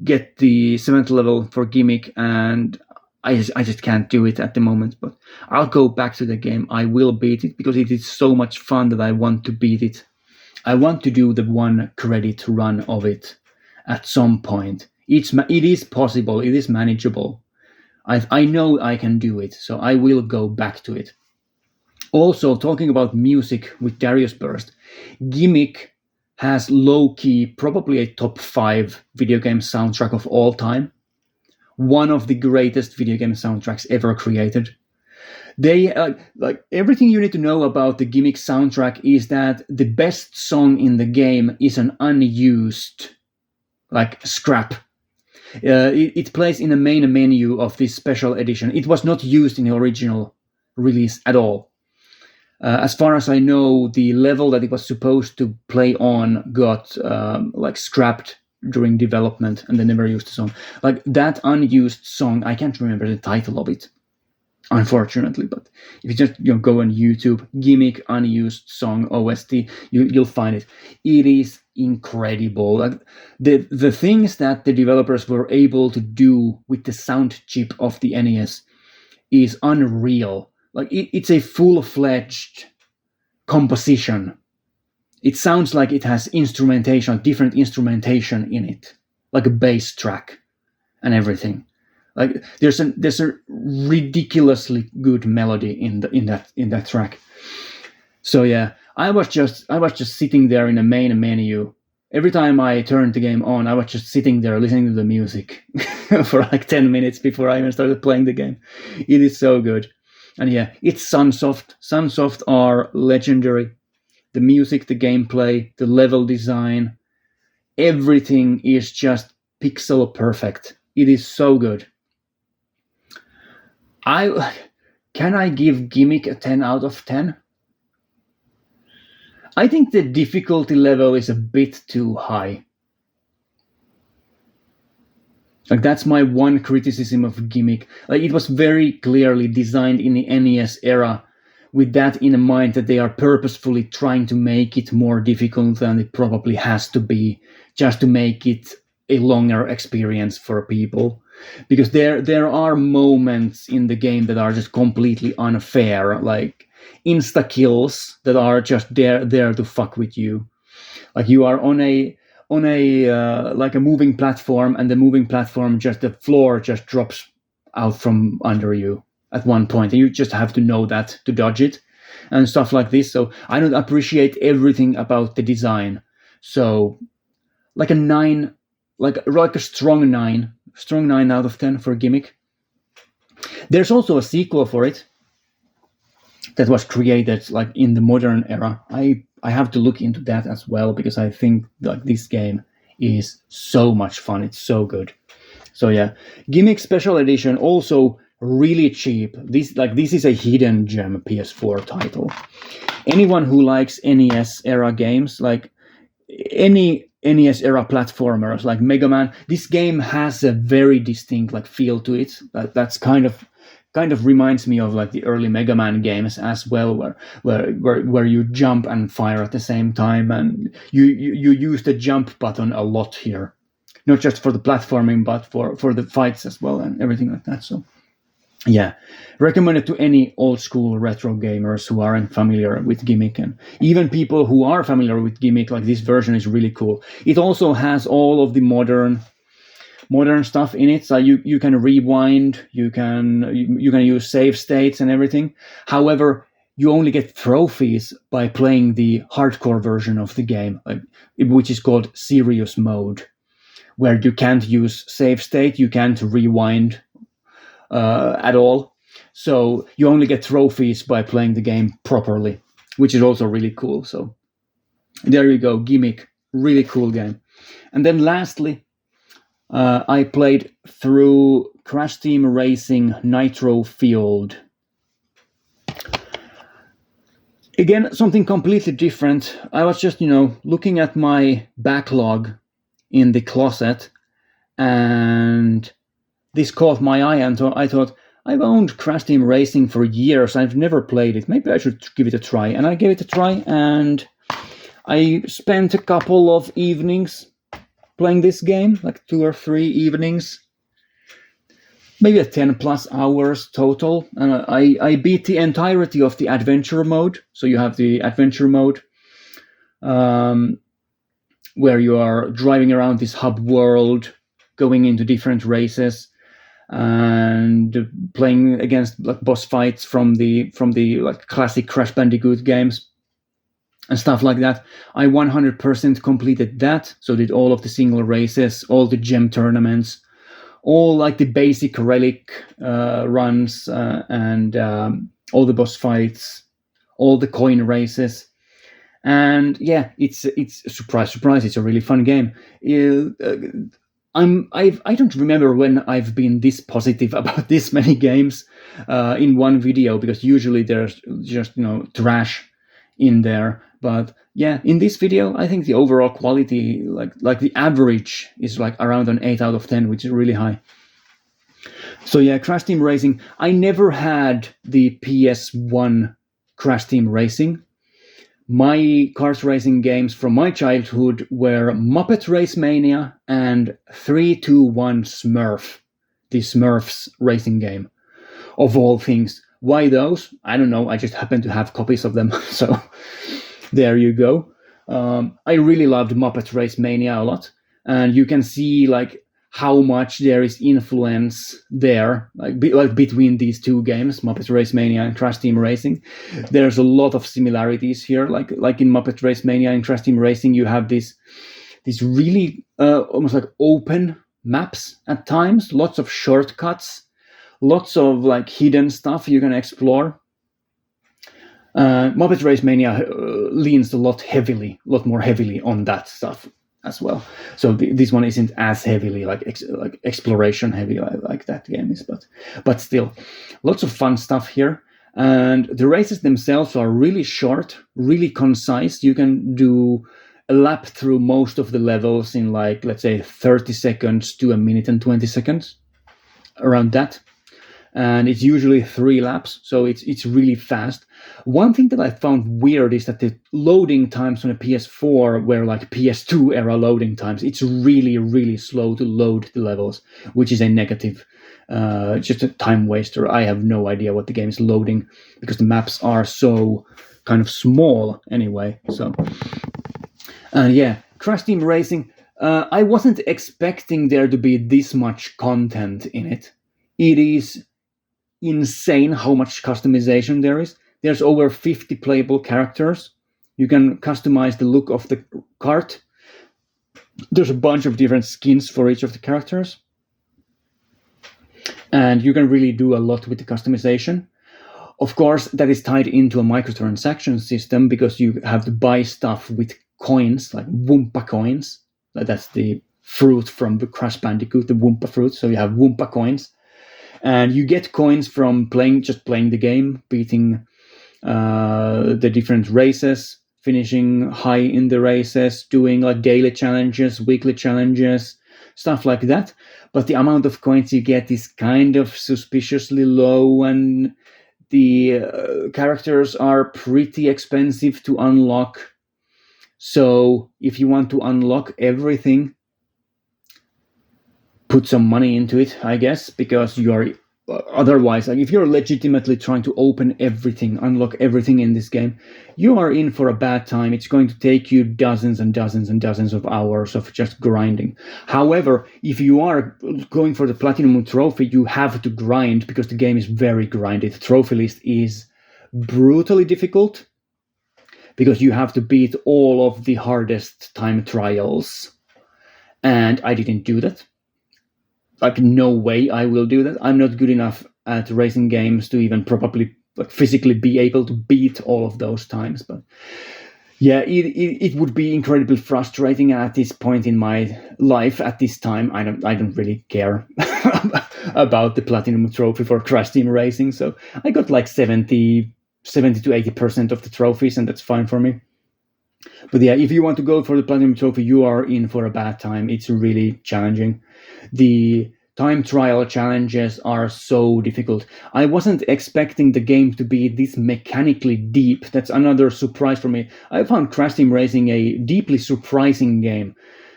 get the 7th level for Gimmick, and I just can't do it at the moment. But I'll go back to the game. I will beat it because it is so much fun that I want to beat it. I want to do the 1 credit run of it at some point. It is possible. It is manageable. I know I can do it, so I will go back to it. Also, talking about music with Dariusburst, Gimmick has low-key probably a top 5 video game soundtrack of all time. One of the greatest video game soundtracks ever created. They like everything you need to know about the Gimmick soundtrack is that the best song in the game is an unused, like, scrap. It plays in the main menu of this special edition. It was not used in the original release at all. As far as I know, the level that it was supposed to play on got like scrapped during development, and they never used the song. Like that unused song, I can't remember the title of it, unfortunately. But if you just go on YouTube, Gimmick unused song OST, you'll find it. It is incredible. Like the things that the developers were able to do with the sound chip of the NES is unreal. Like it's a full-fledged composition. It sounds like it has instrumentation, different instrumentation in it, like a bass track and everything. Like there's a ridiculously good melody in that track. So yeah, I was just sitting there in the main menu. Every time I turned the game on, I was just sitting there listening to the music for like 10 minutes before I even started playing the game. It is so good. And yeah, it's Sunsoft. Sunsoft are legendary. The music, the gameplay, the level design, everything is just pixel perfect. It is so good. Can I give Gimmick a 10 out of 10? I think the difficulty level is a bit too high. Like that's my one criticism of Gimmick. Like it was very clearly designed in the NES era with that in mind, that they are purposefully trying to make it more difficult than it probably has to be, just to make it a longer experience for people. Because there are moments in the game that are just completely unfair, like insta kills that are just there to fuck with you. Like you are on a like a moving platform, and the moving platform the floor just drops out from under you at one point, and you just have to know that to dodge it and stuff like this. So I don't appreciate everything about the design. So like a 9, like a strong 9 out of 10 for Gimmick. There's also a sequel for it that was created like in the modern era. I have to look into that as well, because I think like this game is so much fun. It's so good. So yeah, Gimmick Special Edition, also really cheap. This is a hidden gem PS4 title. Anyone who likes NES era games, like any NES era platformers like Mega Man, this game has a very distinct like feel to it. That's kind of reminds me of like the early Mega Man games as well, where you jump and fire at the same time, and you use the jump button a lot here, not just for the platforming but for the fights as well and everything like that. So yeah, recommend it to any old school retro gamers who aren't familiar with Gimmick, and even people who are familiar with Gimmick. Like this version is really cool. It also has all of the modern stuff in it, so you can rewind, you can use save states and everything. However, you only get trophies by playing the hardcore version of the game, which is called serious mode, where you can't use save state, you can't rewind at all. So you only get trophies by playing the game properly, which is also really cool. So there you go, Gimmick, really cool game. And then lastly, I played through Crash Team Racing Nitro-Fueled. Again, something completely different. I was just, looking at my backlog in the closet, and this caught my eye, and I thought, I've owned Crash Team Racing for years. I've never played it. Maybe I should give it a try. And I gave it a try, and I spent a couple of evenings playing this game, like 2 or 3 evenings, maybe 10 plus hours total. And I beat the entirety of the adventure mode. So you have the adventure mode, where you are driving around this hub world, going into different races, and playing against like boss fights from the like classic Crash Bandicoot games and stuff like that. I 100% completed that. So did all of the single races, all the gem tournaments, all like the basic relic runs, and all the boss fights, all the coin races. And yeah, it's surprise, it's a really fun game. I don't remember when I've been this positive about this many games in one video, because usually there's just trash in there. But yeah, in this video, I think the overall quality, like the average, is like around an 8 out of 10, which is really high. So yeah, Crash Team Racing. I never had the PS1 Crash Team Racing. My kart racing games from my childhood were Muppet Race Mania and 3-2-1 Smurf, the Smurfs racing game, of all things. Why those? I don't know. I just happen to have copies of them. So there you go. I really loved Muppet Race Mania a lot. And you can see like how much there is influence there, like between these two games, Muppet Race Mania and Crash Team Racing. There's a lot of similarities here. Like in Muppet Race Mania and Crash Team Racing, you have these really almost like open maps at times, lots of shortcuts, lots of like hidden stuff you can explore. Muppet Race Mania leans a lot more heavily on that stuff as well. So this one isn't as heavily like exploration heavy like that game is, but still, lots of fun stuff here. And the races themselves are really short, really concise. You can do a lap through most of the levels in like, let's say, 30 seconds to a minute and 20 seconds, around that. And it's usually 3 laps, so it's really fast. One thing that I found weird is that the loading times on a PS4 were like PS2 era loading times. It's really, really slow to load the levels, which is a negative, just a time waster. I have no idea what the game is loading because the maps are so kind of small anyway. So, yeah, Crash Team Racing. I wasn't expecting there to be this much content in it. It is insane how much customization there is. There's over 50 playable characters. You can customize the look of the kart. There's a bunch of different skins for each of the characters. And you can really do a lot with the customization. Of course, that is tied into a microtransaction system because you have to buy stuff with coins, like Wumpa coins. That's the fruit from the Crash Bandicoot, the Wumpa fruit. So you have Wumpa coins. And you get coins from playing the game, beating the different races, finishing high in the races, doing like daily challenges, weekly challenges, stuff like that. But the amount of coins you get is kind of suspiciously low, and the characters are pretty expensive to unlock. So if you want to unlock everything, put some money into it, I guess, because you are otherwise, like if you're legitimately trying to open everything, unlock everything in this game, you are in for a bad time. It's going to take you dozens and dozens and dozens of hours of just grinding. However, if you are going for the Platinum Trophy, you have to grind because the game is very grindy. The trophy list is brutally difficult because you have to beat all of the hardest time trials. And I didn't do that. Like, no way I will do that. I'm not good enough at racing games to even probably like physically be able to beat all of those times. But yeah, it would be incredibly frustrating at this point in my life. At this time, I don't really care about the Platinum Trophy for Crash Team Racing. So I got like 70 to 80% of the trophies, and that's fine for me. But yeah, if you want to go for the Platinum Trophy, you are in for a bad time. It's really challenging. The time trial challenges are so difficult. I wasn't expecting the game to be this mechanically deep. That's another surprise for me. I found Crash Team Racing a deeply surprising game,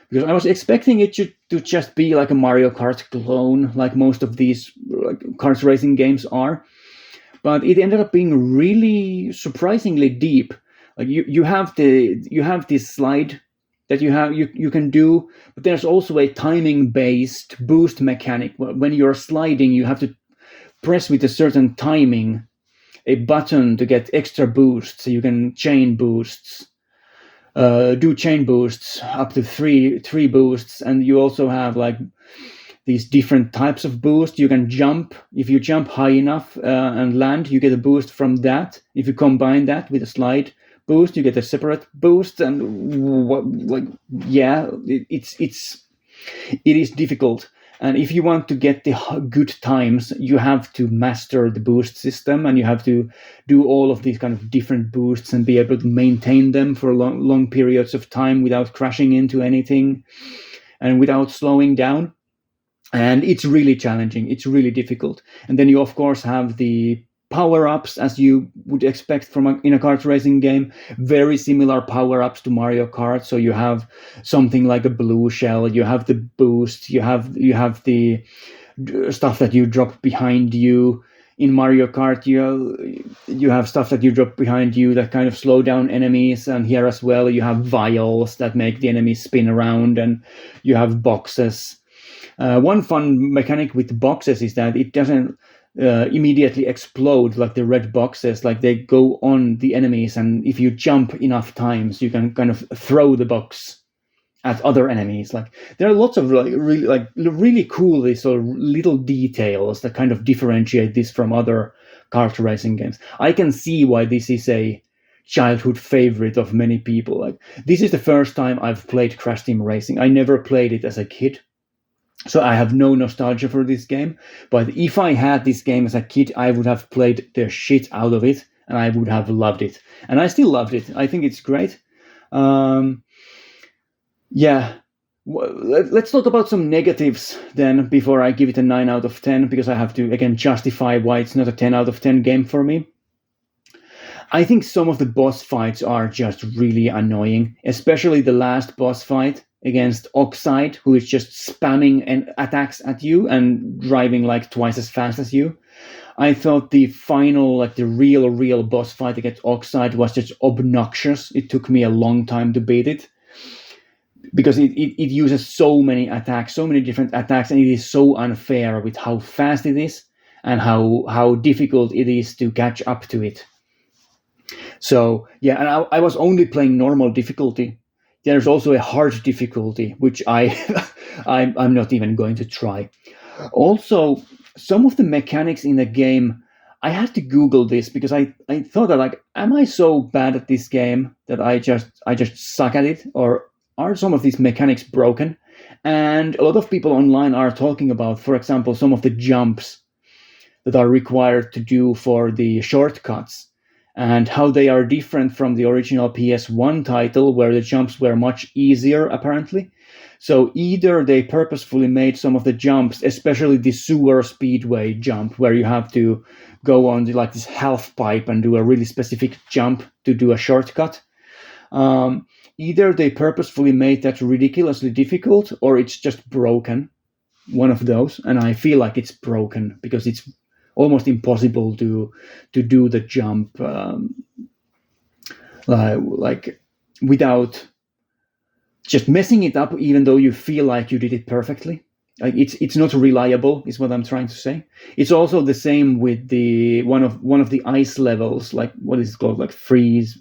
because I was expecting it to just be like a Mario Kart clone, like most of these kart racing games are. But it ended up being really surprisingly deep. Like you have this slide that you can do, but there's also a timing based boost mechanic. When you're sliding, you have to press with a certain timing a button to get extra boosts. So you can chain boosts, do chain boosts up to three boosts, and you also have like these different types of boost. You can jump. If you jump high enough and land, you get a boost from that. If you combine that with a slide boost, you get a separate boost. And it's It is difficult. And if you want to get the good times, you have to master the boost system, and you have to do all of these kind of different boosts and be able to maintain them for long periods of time without crashing into anything and without slowing down. And it's really challenging. It's really difficult. And then you, of course, have the power-ups as you would expect in a kart racing game. Very similar power-ups to Mario Kart. So you have something like a blue shell, you have the boost, you have the stuff that you drop behind you. In Mario Kart, you have stuff that you drop behind you that kind of slow down enemies, and here as well you have vials that make the enemies spin around, and you have boxes. One fun mechanic with boxes is that it doesn't immediately explode like the red boxes. Like, they go on the enemies, and if you jump enough times, you can kind of throw the box at other enemies. Like, there are lots of really cool these sort of little details that kind of differentiate this from other kart racing games. I can see why this is a childhood favorite of many people. Like, this is the first time I've played Crash Team Racing. I never played it as a kid, so I have no nostalgia for this game. But if I had this game as a kid, I would have played the shit out of it, and I would have loved it. And I still loved it. I think it's great. Yeah. Let's talk about some negatives then before I give it a 9 out of 10, because I have to, again, justify why it's not a 10 out of 10 game for me. I think some of the boss fights are just really annoying, especially the last boss fight against Oxide, who is just spamming and attacks at you and driving like twice as fast as you. I thought the final, like the real boss fight against Oxide was just obnoxious. It took me a long time to beat it, because it uses so many attacks, so many different attacks, and it is so unfair with how fast it is and how difficult it is to catch up to it. So, yeah, and I was only playing normal difficulty. There's also a hard difficulty, which I'm not even going to try. Also, some of the mechanics in the game, I had to Google this because I thought that, like, am I so bad at this game that I just suck at it, or are some of these mechanics broken? And a lot of people online are talking about, for example, some of the jumps that are required to do for the shortcuts, and how they are different from the original PS1 title, where the jumps were much easier, apparently. So either they purposefully made some of the jumps, especially the sewer speedway jump, where you have to go on like this half pipe and do a really specific jump to do a shortcut. Either they purposefully made that ridiculously difficult, or it's just broken. One of those. And I feel like it's broken, because it's almost impossible to do the jump like without just messing it up, even though you feel like you did it perfectly. Like, it's not reliable, is what I'm trying to say. It's also the same with the one of the ice levels, like, what is it called, like freeze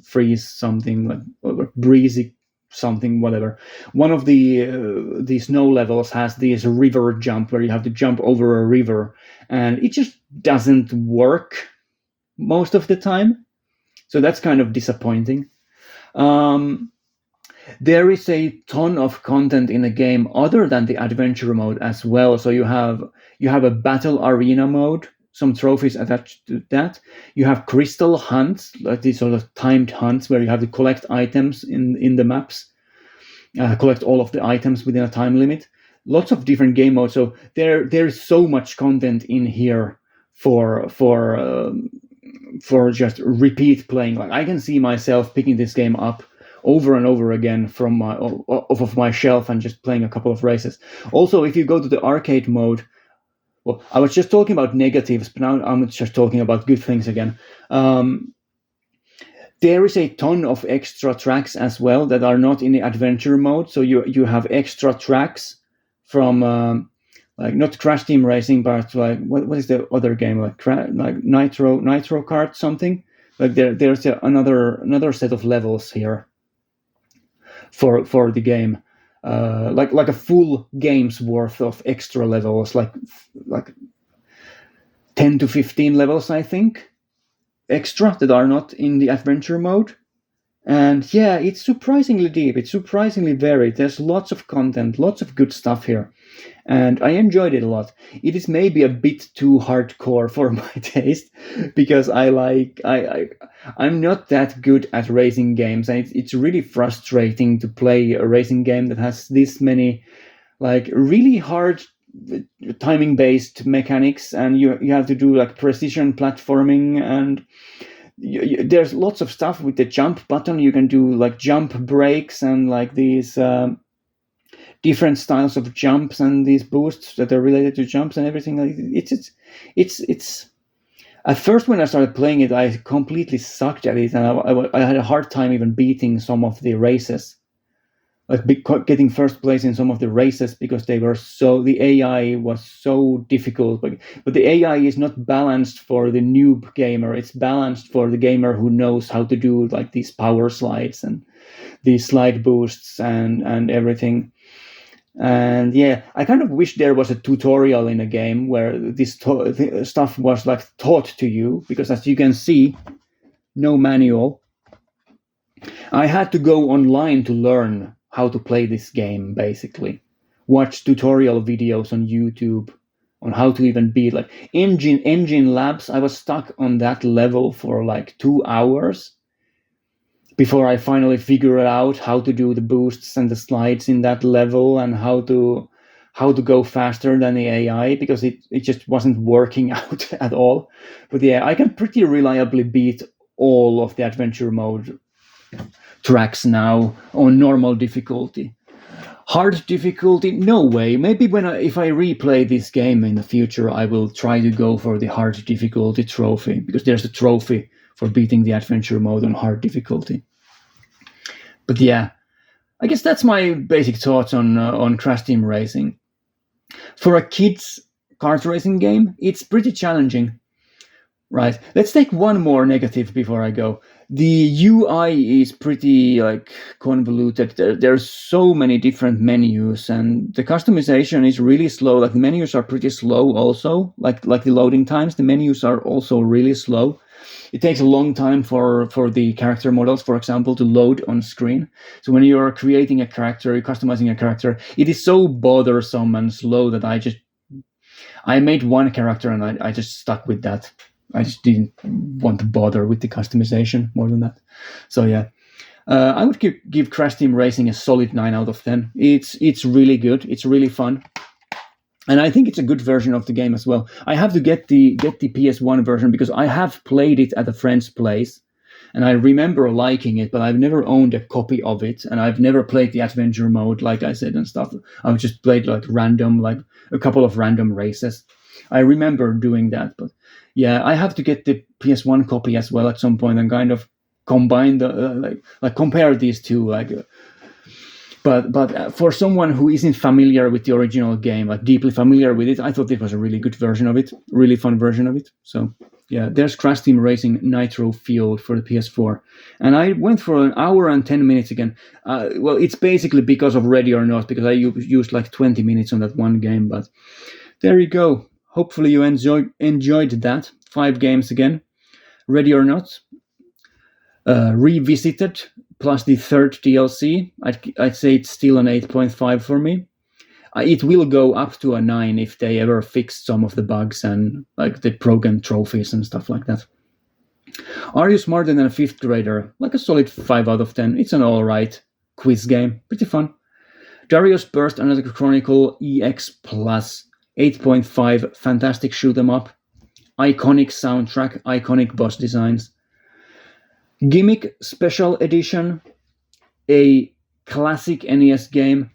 something, like, or breezy something, whatever. One of the snow levels has this river jump where you have to jump over a river, and it just doesn't work most of the time. So that's kind of disappointing. There is a ton of content in the game other than the adventure mode as well. So you have a battle arena mode, some trophies attached to that. You have crystal hunts, like these sort of timed hunts where you have to collect items in the maps, collect all of the items within a time limit. Lots of different game modes. So there is so much content in here for just repeat playing. Like, I can see myself picking this game up over and over again from off of my shelf and just playing a couple of races. Also, if you go to the arcade mode, well, I was just talking about negatives, but now I'm just talking about good things again. There is a ton of extra tracks as well that are not in the adventure mode. So you have extra tracks from like, not Crash Team Racing, but like, what is the other game, like Nitro Kart something. Like, there's another set of levels here for the game, like a full game's worth of extra levels, like 10 to 15 levels, I think, extra, that are not in the adventure mode. And yeah, it's surprisingly deep. It's surprisingly varied. There's lots of content, lots of good stuff here. And I enjoyed it a lot. It is maybe a bit too hardcore for my taste because I'm not that good at racing games, and it's really frustrating to play a racing game that has this many like really hard timing based mechanics, and you have to do like precision platforming, and there's lots of stuff with the jump button. You can do like jump breaks and like these different styles of jumps and these boosts that are related to jumps and everything. Like it's at first when I started playing it, I completely sucked at it, and I had a hard time even beating some of the races, like getting first place in some of the races because the AI was so difficult. But the AI is not balanced for the noob gamer. It's balanced for the gamer who knows how to do like these power slides and these slide boosts and everything. And yeah, I kind of wish there was a tutorial in a game where this stuff was like taught to you, because as you can see, no manual. I had to go online to learn how to play this game, basically. Watch tutorial videos on YouTube on how to even beat like engine labs. I was stuck on that level for like 2 hours before I finally figured out how to do the boosts and the slides in that level, and how to go faster than the AI, because it just wasn't working out at all. But yeah, I can pretty reliably beat all of the adventure mode tracks now on normal difficulty. Hard difficulty, no way. Maybe if I replay this game in the future, I will try to go for the hard difficulty trophy, because there's a trophy for beating the adventure mode on hard difficulty. But yeah, I guess that's my basic thoughts on Crash Team Racing. For a kids kart racing game, it's pretty challenging. Right. Let's take one more negative before I go. The UI is pretty like convoluted. There's so many different menus, and the customization is really slow. Like the menus are pretty slow also. Like the loading times, the menus are also really slow. It takes a long time for the character models, for example, to load on screen. So when you're creating a character, you're customizing a character, it is so bothersome and slow that I made one character and I just stuck with that. I just didn't want to bother with the customization more than that. So yeah, I would give Crash Team Racing a solid 9 out of 10. It's really good. It's really fun. And I think it's a good version of the game as well. I have to get the PS1 version because I have played it at a friend's place, and I remember liking it, but I've never owned a copy of it, and I've never played the adventure mode, like I said, and stuff. I've just played like a couple of random races. I remember doing that, but yeah, I have to get the PS1 copy as well at some point and kind of combine the like compare these two But for someone who isn't familiar with the original game, like deeply familiar with it, I thought it was a really good version of it, really fun version of it. So yeah, there's Crash Team Racing Nitro-Fueled for the PS4, and I went for an hour and 10 minutes again. Well, it's basically because of Ready or Not, because I used like 20 minutes on that one game. But there you go. Hopefully you enjoyed that. 5 games again. Ready or Not, revisited, plus the third DLC. I'd say it's still an 8.5 for me. It will go up to a 9 if they ever fix some of the bugs and like the broken trophies and stuff like that. Are You Smarter Than a Fifth Grader? Like a solid 5 out of 10. It's an alright quiz game. Pretty fun. Dariusburst, Another Chronicle EX Plus. 8.5. Fantastic shoot 'em up. Iconic soundtrack. Iconic boss designs. Gimmick Special Edition. A classic NES game.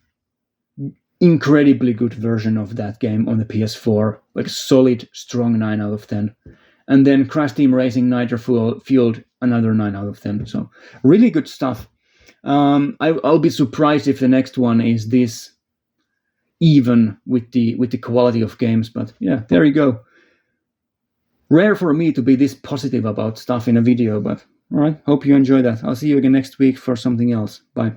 Incredibly good version of that game on the PS4. Like a solid, strong 9 out of 10. And then Crash Team Racing Nitro-Fueled, another 9 out of 10. So really good stuff. I'll be surprised if the next one is this even with the quality of games. But yeah, there you go. Rare for me to be this positive about stuff in a video, but all right. Hope you enjoy that. I'll see you again next week for something else. Bye.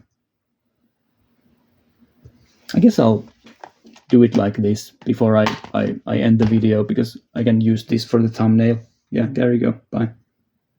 I guess I'll do it like this before I end the video, because I can use this for the thumbnail. Yeah, there you go. Bye.